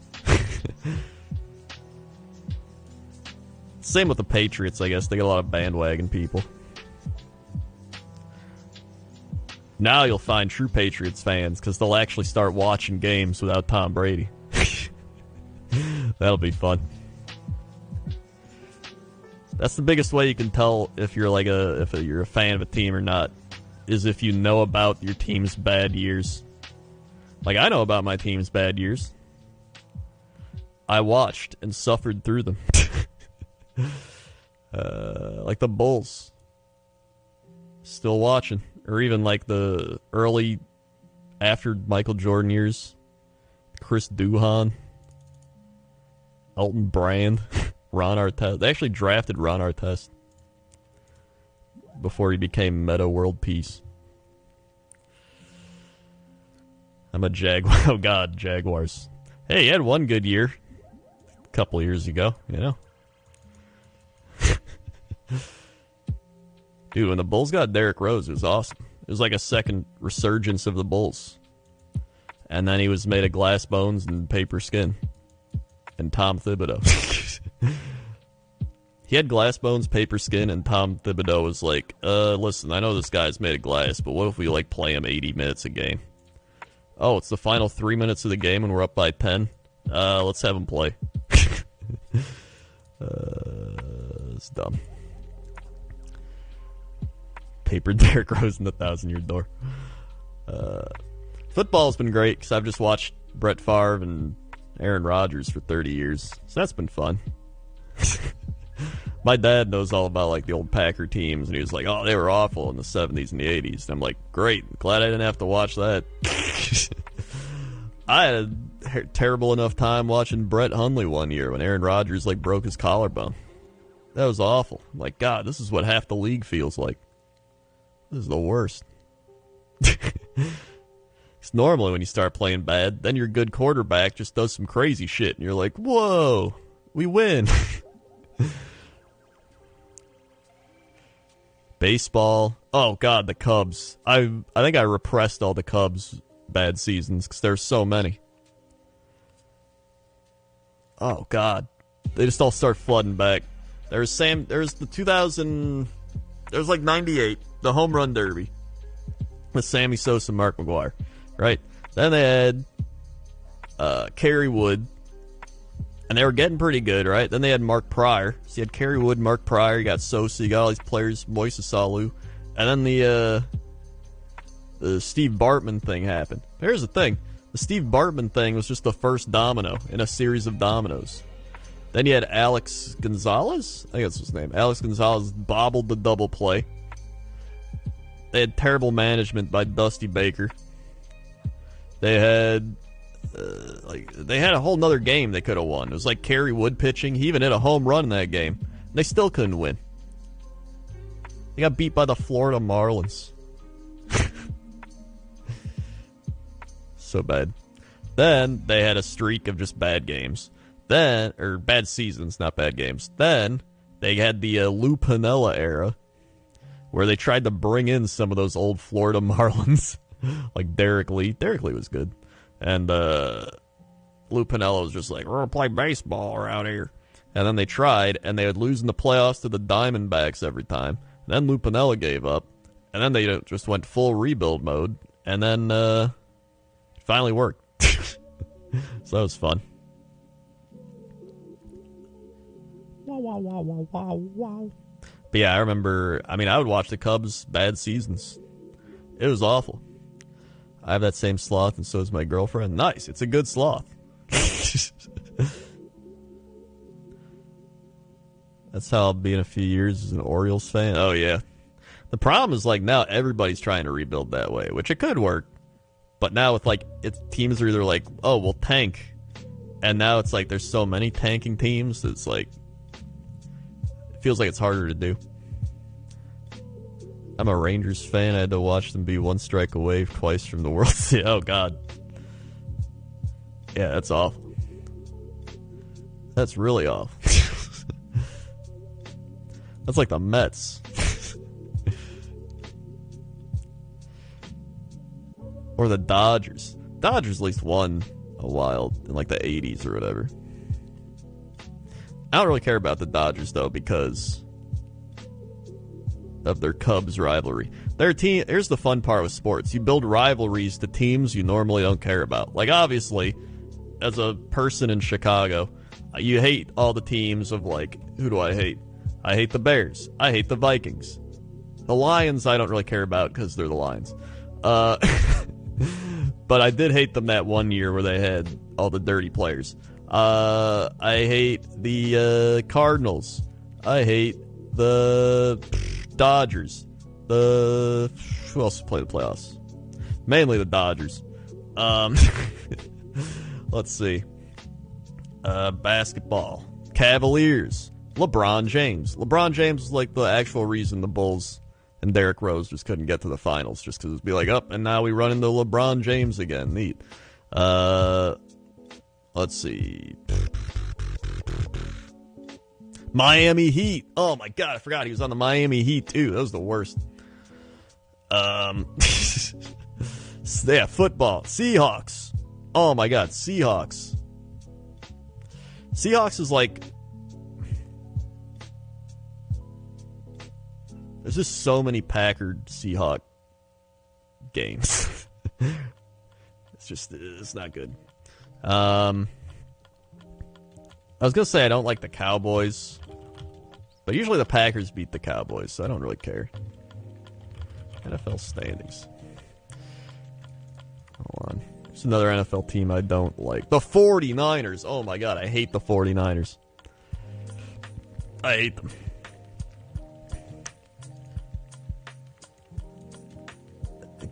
Same with the Patriots, I guess. They get a lot of bandwagon people. Now you'll find true Patriots fans, because they'll actually start watching games without Tom Brady. That'll be fun. That's the biggest way you can tell if you're like you're a fan of a team or not, is if you know about your team's bad years. Like, I know about my team's bad years. I watched and suffered through them. Like the Bulls. Still watching. Or even like the early, after Michael Jordan years. Chris Duhon. Elton Brand. Ron Artest. They actually drafted Ron Artest before he became Meta World Peace. I'm a Jaguar. Oh, God, Jaguars. Hey, he had one good year a couple years ago, you know. Dude, when the Bulls got Derrick Rose, it was awesome. It was like a second resurgence of the Bulls. And then he was made of glass bones and paper skin. And Tom Thibodeau. He had glass bones, paper skin, and Tom Thibodeau was like, listen, I know this guy's made of glass, but what if we, like, play him 80 minutes a game? Oh, it's the final 3 minutes of the game and we're up by 10? Let's have him play. It's dumb. Paper Derrick Rose in the 1,000-year door. Football's been great, because I've just watched Brett Favre and Aaron Rodgers for 30 years, so that's been fun. My dad knows all about, like, the old Packer teams, and he was like, oh, they were awful in the 70s and the 80s. And I'm like, great, glad I didn't have to watch that. I had a terrible enough time watching Brett Hundley one year when Aaron Rodgers, like, broke his collarbone. That was awful. I'm like, God, this is what half the league feels like. This is the worst. Because normally when you start playing bad, then your good quarterback just does some crazy shit, and you're like, whoa, we win. Baseball. Oh, God, the Cubs. I think I repressed all the Cubs' bad seasons because there's so many. Oh, God. They just all start flooding back. There's the 2000... There's like 98, the home run derby with Sammy Sosa and Mark McGwire, right? Then they had Kerry Wood, and they were getting pretty good, right? Then they had Mark Pryor. So you had Kerry Wood, Mark Pryor, you got Sosa, you got all these players, Moises Alou. And then the Steve Bartman thing happened. Here's the thing. The Steve Bartman thing was just the first domino in a series of dominoes. Then you had Alex Gonzalez? I think that's his name. Alex Gonzalez bobbled the double play. They had terrible management by Dusty Baker. They had a whole nother game they could have won. It was like Kerry Wood pitching. He even hit a home run in that game. And they still couldn't win. They got beat by the Florida Marlins. So bad. Then they had a streak of just bad games. Or bad seasons, not bad games. Then they had the Lou Piniella era, where they tried to bring in some of those old Florida Marlins, like Derek Lee. Derek Lee was good. And Lou Piniella was just like, we're going to play baseball around here. And then they tried, and they would lose in the playoffs to the Diamondbacks every time. And then Lou Piniella gave up. And then they just went full rebuild mode. And then it finally worked. So that was fun. Wow, wow, wow, wow, wow. But yeah, I remember, I would watch the Cubs' bad seasons. It was awful. I have that same sloth, and so does my girlfriend. Nice. It's a good sloth. That's how I'll be in a few years as an Orioles fan. Oh, yeah. The problem is, like, now everybody's trying to rebuild that way, which it could work. But now with, like, teams are either like, oh, we'll tank. And now it's like there's so many tanking teams that it's like, it feels like it's harder to do. I'm a Rangers fan. I had to watch them be one strike away twice from the World Series. Oh, God. Yeah, that's awful. That's really awful. That's like the Mets. Or the Dodgers. Dodgers at least won a while in like the 80s or whatever. I don't really care about the Dodgers though because of their Cubs rivalry. Their team. Here's the fun part with sports: you build rivalries to teams you normally don't care about. Like obviously, as a person in Chicago, you hate all the teams of like, who do I hate? I hate the Bears. I hate the Vikings. The Lions I don't really care about because they're the Lions. But I did hate them that one year where they had all the dirty players. I hate the Cardinals. I hate the Dodgers. Who else play the playoffs? Mainly the Dodgers. Let's see. Basketball. Cavaliers. LeBron James. LeBron James was like the actual reason the Bulls and Derrick Rose just couldn't get to the finals, just because it'd be like, up, and now we run into LeBron James again. Neat. Let's see. Miami Heat. Oh my God, I forgot he was on the Miami Heat too. That was the worst. Yeah, football. Seahawks. Oh my God, Seahawks. Seahawks is like, there's just so many Packard Seahawk games. It's not good. I was going to say I don't like the Cowboys, but usually the Packers beat the Cowboys, so I don't really care. NFL standings. Hold on. There's another NFL team I don't like. The 49ers. Oh my God, I hate the 49ers. I hate them.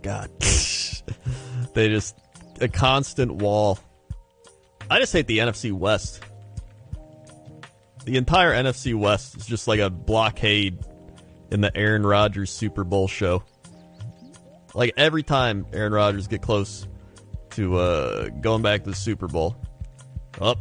God. They just, a constant wall. I just hate the NFC West. The entire NFC West is just like a blockade in the Aaron Rodgers Super Bowl show. Like every time Aaron Rodgers get close to going back to the Super Bowl,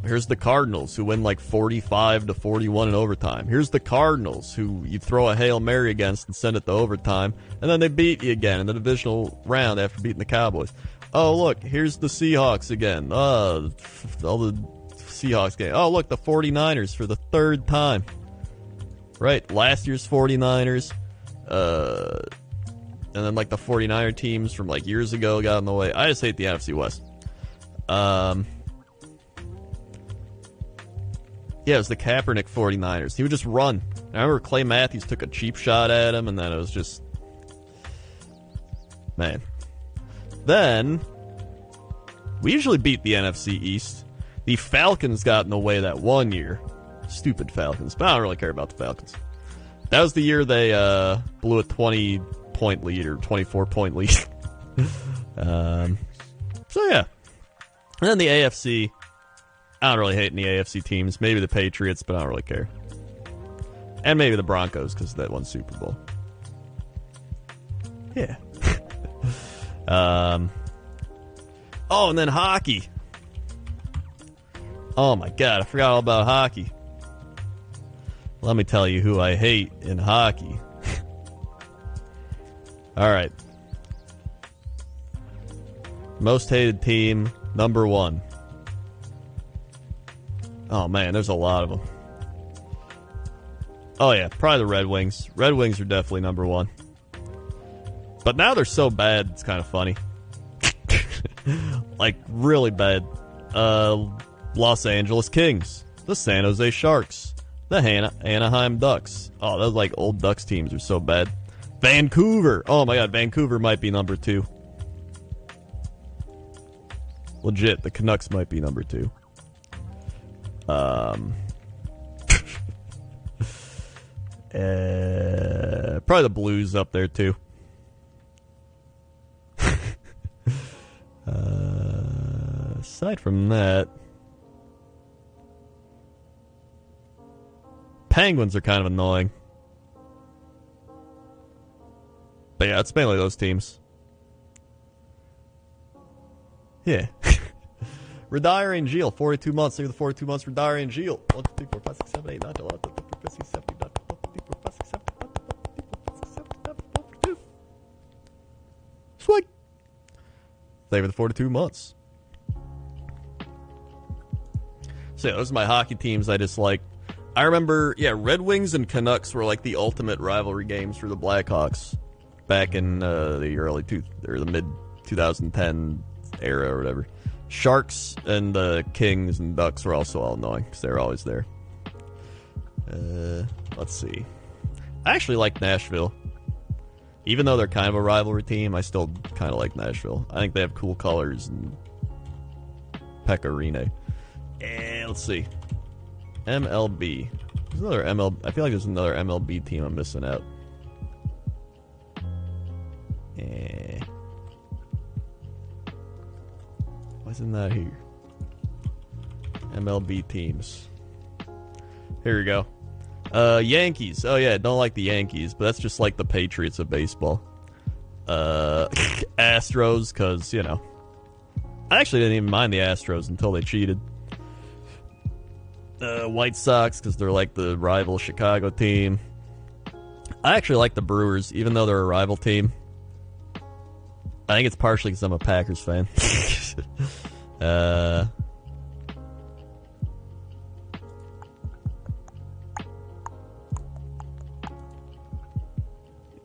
here's the Cardinals who win like 45-41 in overtime. Here's the Cardinals who you throw a Hail Mary against and send it to overtime, and then they beat you again in the divisional round after beating the Cowboys. Oh, look, here's the Seahawks again. All the Seahawks game. Oh, look, the 49ers for the third time. Right, last year's 49ers. And then like the 49er teams from like years ago got in the way. I just hate the NFC West. Yeah, it was the Kaepernick 49ers. He would just run. I remember Clay Matthews took a cheap shot at him, and then it was just... Man. Then, we usually beat the NFC East. The Falcons got in the way that one year. Stupid Falcons. But I don't really care about the Falcons. That was the year they blew a 20-point lead, or 24-point lead. So, yeah. And then the AFC... I don't really hate any AFC teams. Maybe the Patriots, but I don't really care. And maybe the Broncos, because that won Super Bowl. Yeah. Oh, and then hockey. Oh my God, I forgot all about hockey. Let me tell you who I hate in hockey. Alright. Most hated team, number 1. Oh, man, there's a lot of them. Oh, yeah, probably the Red Wings. Red Wings are definitely number 1. But now they're so bad, it's kind of funny. Like, really bad. Los Angeles Kings. The San Jose Sharks. The Anaheim Ducks. Oh, those, like, old Ducks teams are so bad. Vancouver. Oh, my God, Vancouver might be number 2. Legit, the Canucks might be number 2. Probably the Blues up there too. Aside from that, Penguins are kind of annoying. But yeah, it's mainly those teams. Yeah. Retiring Gilles, 42 months. Look at the 42 months. Retiring Gilles. 1, 2, 3, 4, 5, 6, 7, 8, 9, 10, 11, 12, 13, 14, 15, 16, 17, 18, 19, 20, 21, 22, 23, 24, 25, 26, 27, 28, 29, 30, 31, 32. Sweet. They were the 42 months. So yeah, those are my hockey teams I dislike. I remember, Red Wings and Canucks were like the ultimate rivalry games for the Blackhawks back in the mid 2010 era or whatever. Sharks and the Kings and Ducks were also all annoying because they were always there. Let's see. I actually like Nashville. Even though they're kind of a rivalry team, I still kind of like Nashville. I think they have cool colors and Pekka Rinne. Let's see. MLB. There's another MLB. I feel like there's another MLB team I'm missing out. Why isn't that here? MLB teams. Here we go. Yankees. Oh yeah, don't like the Yankees, but that's just like the Patriots of baseball. Astros, because, I actually didn't even mind the Astros until they cheated. White Sox, because they're like the rival Chicago team. I actually like the Brewers, even though they're a rival team. I think it's partially because I'm a Packers fan.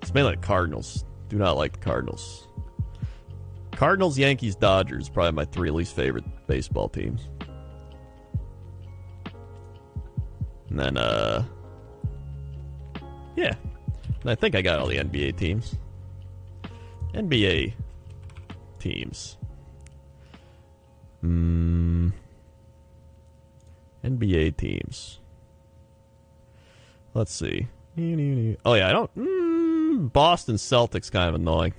It's mainly the Cardinals. Do not like the Cardinals. Cardinals, Yankees, Dodgers, probably my 3 least favorite baseball teams. And then, yeah. And I think I got all the NBA teams. NBA teams. NBA teams. Let's see. Oh, yeah, I don't... Boston Celtics kind of annoying.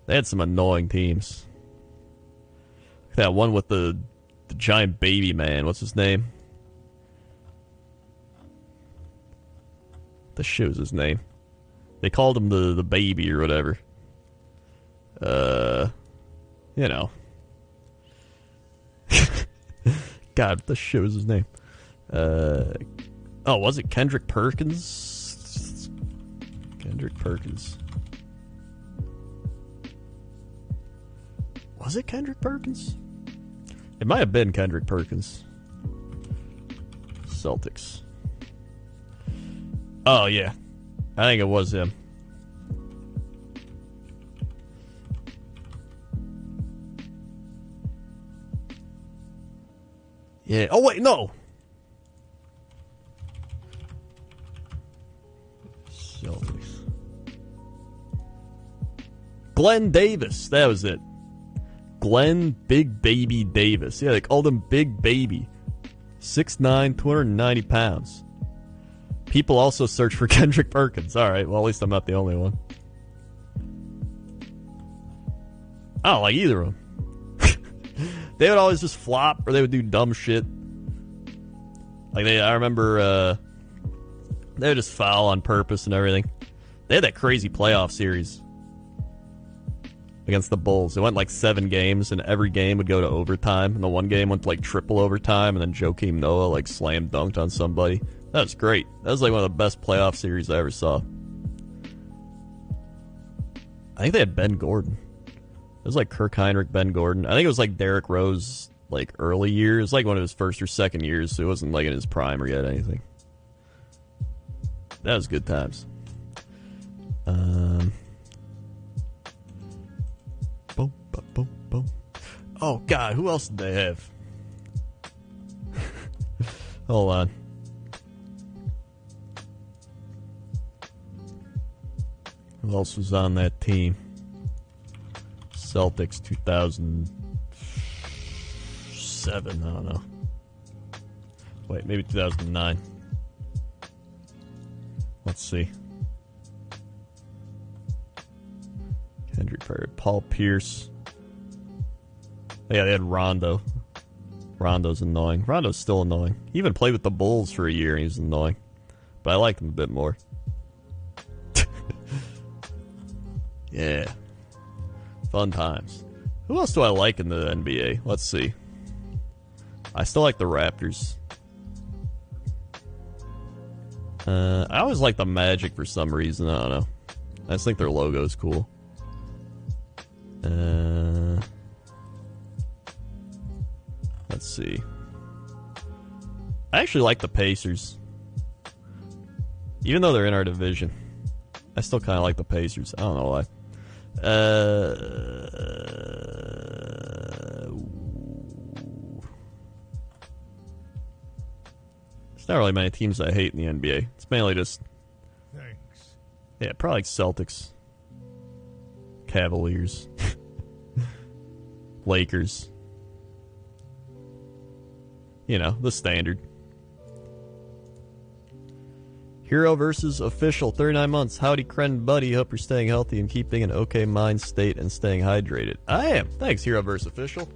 They had some annoying teams. That one with the giant baby man. What's his name? The shit was his name. They called him the baby or whatever. God, the shit was his name. Was it Kendrick Perkins? Kendrick Perkins. Was it Kendrick Perkins? It might have been Kendrick Perkins. Celtics. Oh, yeah. I think it was him. Yeah. Oh, wait, no. Celtics. Glenn Davis. That was it. Glenn Big Baby Davis. Yeah, they called him Big Baby. 6'9", 290 pounds. People also search for Kendrick Perkins. All right, well, at least I'm not the only one. I don't like either of them. They would always just flop, or they would do dumb shit. I remember they would just foul on purpose and everything. They had that crazy playoff series against the Bulls. It went like 7 games, and every game would go to overtime. And the one game went like triple overtime, and then Joakim Noah like slam dunked on somebody. That was great. That was like one of the best playoff series I ever saw. I think they had Ben Gordon. It was like Kirk Heinrich, Ben Gordon. I think it was like Derrick Rose, like early years. It was like one of his first or second years, so it wasn't like in his prime or yet anything. That was good times. Boom, boom, boom, boom. Oh, God, who else did they have? Hold on. Who else was on that team? Celtics 2007, I don't know. Wait, maybe 2009. Let's see. Kendrick Perry, Paul Pierce. Yeah, they had Rondo. Rondo's annoying. Rondo's still annoying. He even played with the Bulls for a year and he was annoying. But I liked him a bit more. Yeah. Fun times. Who else do I like in the NBA? Let's see. I still like the Raptors. I always like the Magic for some reason. I don't know. I just think their logo's cool. Let's see. I actually like the Pacers. Even though they're in our division, I still kind of like the Pacers. I don't know why. There's not really many teams I hate in the NBA. It's mainly just... Thanks. Yeah, probably like Celtics. Cavaliers. Lakers. You know, the standard. Hero versus official, 39 months. Howdy, Kren buddy. Hope you're staying healthy and keeping an okay mind state and staying hydrated. I am. Thanks, Hero versus official.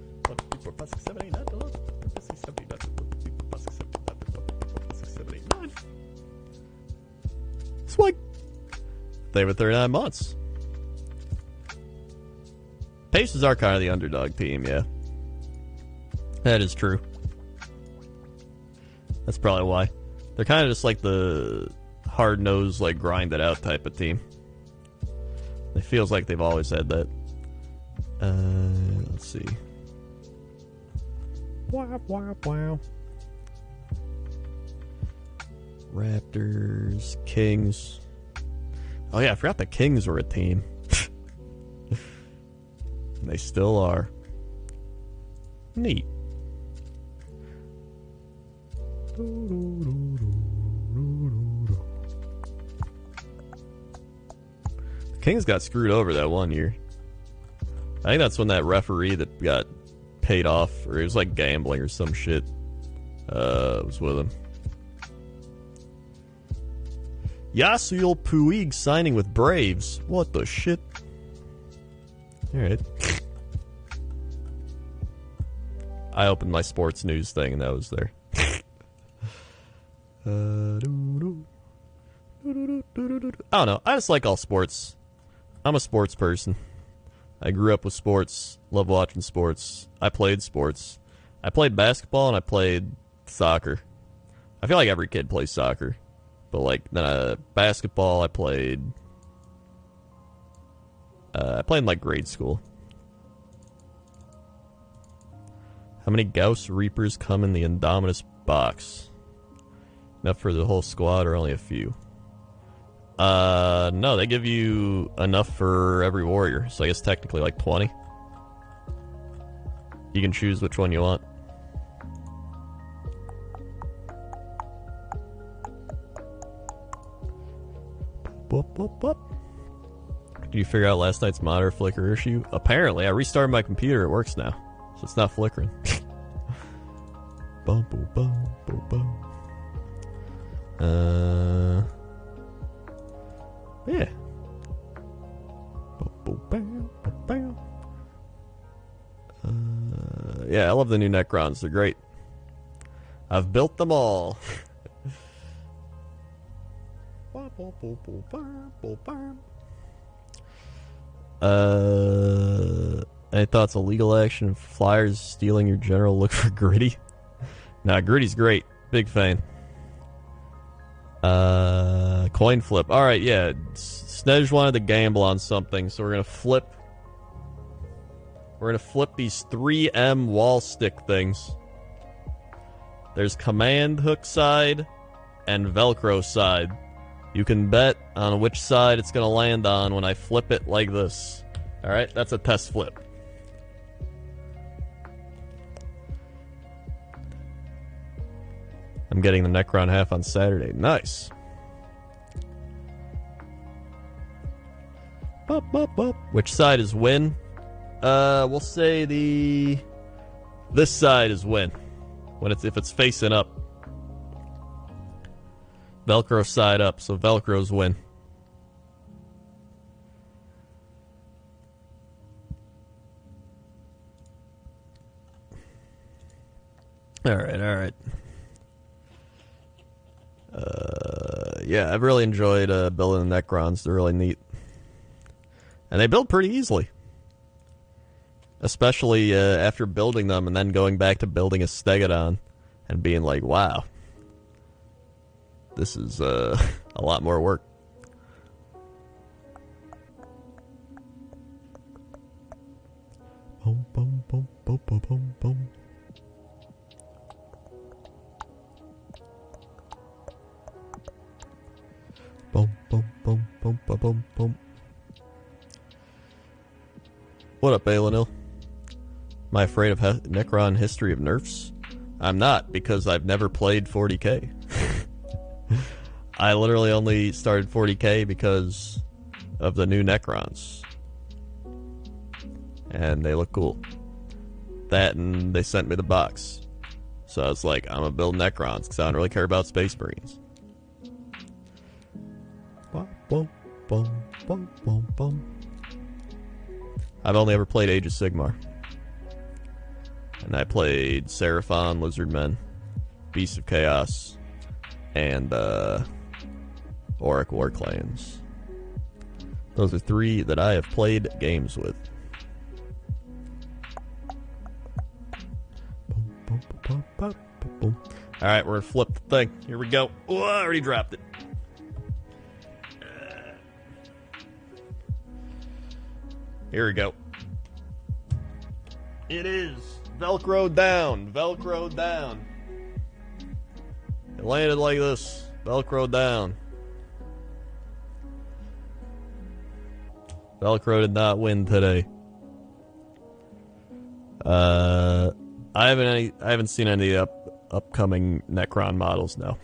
Swag. They were 39 months. Pacers are kind of the underdog team, yeah. That is true. That's probably why. They're kind of just like the hard-nosed, like, grind-it-out type of team. It feels like they've always had that. Let's see. Wow, wow, wow. Raptors, Kings. Oh yeah, I forgot the Kings were a team. And they still are. Neat. The Kings got screwed over that one year. I think that's when that referee that got paid off, or it was like gambling or some shit, was with him. Yasiel Puig signing with Braves. What the shit? Alright. I opened my sports news thing and that was there. I don't know. I just like all sports. I'm a sports person. I grew up with sports. Love watching sports. I played sports. I played basketball and I played soccer. I feel like every kid plays soccer. But like, then basketball I played in like grade school. How many Gauss Reapers come in the Indominus box? Enough for the whole squad or only a few? No, they give you enough for every warrior. So I guess technically like 20. You can choose which one you want. Boop, boop, boop. Did you figure out last night's monitor flicker issue? Apparently, I restarted my computer. It works now. So it's not flickering. Bum, boom, bum, boom, bum. Yeah. Yeah, I love the new Necrons. They're great. I've built them all. Any thoughts on legal action? Flyers stealing your general look for Gritty? Nah, Gritty's great. Big fan. Coin flip. Alright, yeah. Snej wanted to gamble on something, so we're gonna flip. We're gonna flip these 3M wall stick things. There's command hook side and Velcro side. You can bet on which side it's gonna land on when I flip it like this. Alright, that's a test flip. I'm getting the Necron half on Saturday. Nice. Bop, bop, bop. Which side is win? We'll say this side is win. If it's facing up. Velcro side up, so Velcros win. Alright. Yeah, I've really enjoyed building the Necrons. They're really neat. And they build pretty easily. Especially after building them and then going back to building a Stegodon and being like, wow. This is a lot more work. Boom, boom, boom, boom, boom, boom, boom. Boom, boom, boom, boom, boom, boom, boom. What up, Alanil? Am I afraid of Necron History of Nerfs? I'm not, because I've never played 40k. I literally only started 40k because of the new Necrons. And they look cool. That and they sent me the box. So I was like, I'm gonna build Necrons because I don't really care about Space Marines. Boom, boom, boom, boom, boom. I've only ever played Age of Sigmar. And I played Seraphon, Lizardmen, Beasts of Chaos, and Auric War Clans. Those are 3 that I have played games with. Alright, we're gonna flip the thing. Here we go. Oh, I already dropped it. Here we go. It is Velcro down. Velcro down. It landed like this. Velcro down. Velcro did not win today. I haven't seen any upcoming Necron models now.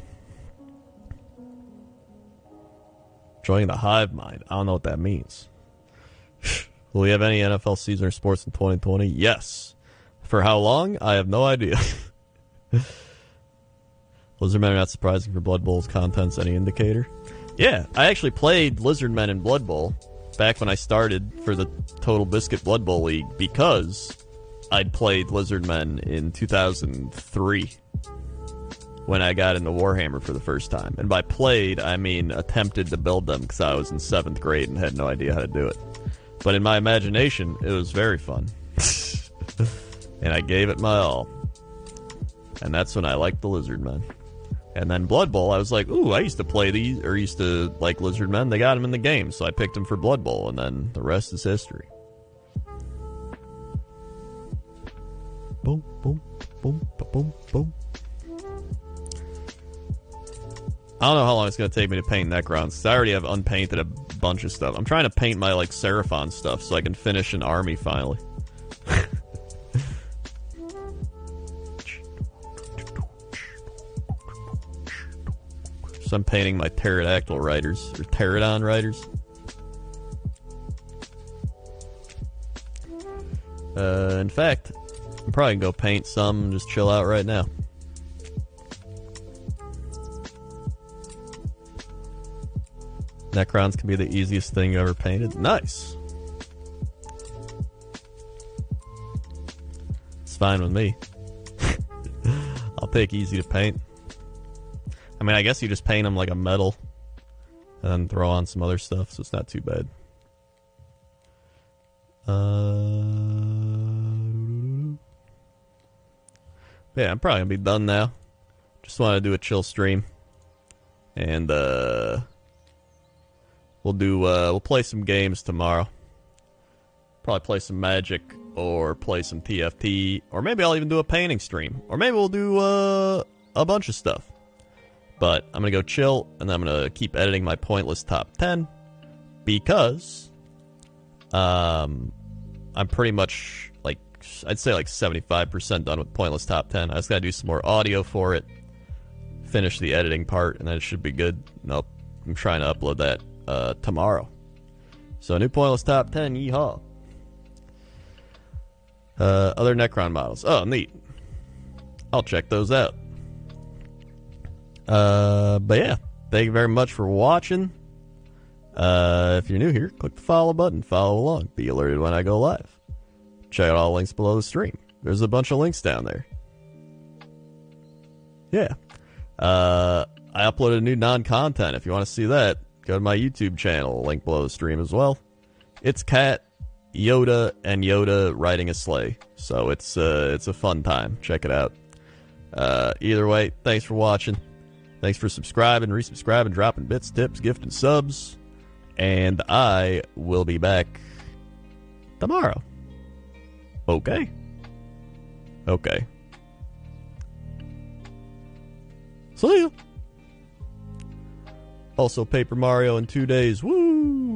Joining the hive mind. I don't know what that means. Will we have any NFL season or sports in 2020? Yes. For how long? I have no idea. Lizardmen are not surprising for Blood Bowl's contents, any indicator? Yeah, I actually played Lizardmen in Blood Bowl back when I started for the Total Biscuit Blood Bowl League because I'd played Lizardmen in 2003 when I got into Warhammer for the first time. And by played, I mean attempted to build them because I was in 7th grade and had no idea how to do it. But in my imagination, it was very fun. And I gave it my all. And that's when I liked the Lizardmen. And then Blood Bowl, I was like, ooh, I used to play these, or used to like Lizardmen. They got them in the game, so I picked them for Blood Bowl, and then the rest is history. Boom, boom, boom, boom, boom. I don't know how long it's going to take me to paint Necrons, because I already have unpainted a bunch of stuff. I'm trying to paint my, like, Seraphon stuff so I can finish an army finally. So I'm painting my pterodactyl riders, or pterodon riders. In fact, I'm probably going to go paint some and just chill out right now. Necrons can be the easiest thing you ever painted. Nice. It's fine with me. I'll take easy to paint. I mean, I guess you just paint them like a metal and then throw on some other stuff, so it's not too bad. Yeah, I'm probably gonna be done now. Just want to do a chill stream. And we'll play some games tomorrow. Probably play some Magic or play some TFT, or maybe I'll even do a painting stream, or maybe we'll do a bunch of stuff. But I'm gonna go chill, and then I'm gonna keep editing my pointless top 10 because I'm pretty much, like, I'd say like 75% done with pointless top 10. I just gotta do some more audio for it, finish the editing part, and then it should be good. Nope, I'm trying to upload that tomorrow. So new pointless top 10, yeehaw. Other Necron models. Oh, neat. I'll check those out. But yeah, thank you very much for watching. If you're new here, click the follow button, follow along, be alerted when I go live. Check out all the links below the stream. There's a bunch of links down there. Yeah. I uploaded new non-content. If you want to see that, go to my YouTube channel, link below the stream as well. It's Cat, Yoda, and Yoda riding a sleigh. So it's a fun time. Check it out. Either way, thanks for watching. Thanks for subscribing, resubscribing, dropping bits, tips, gifting subs. And I will be back tomorrow. Okay. Okay. See ya. Also, Paper Mario in 2 days. Woo!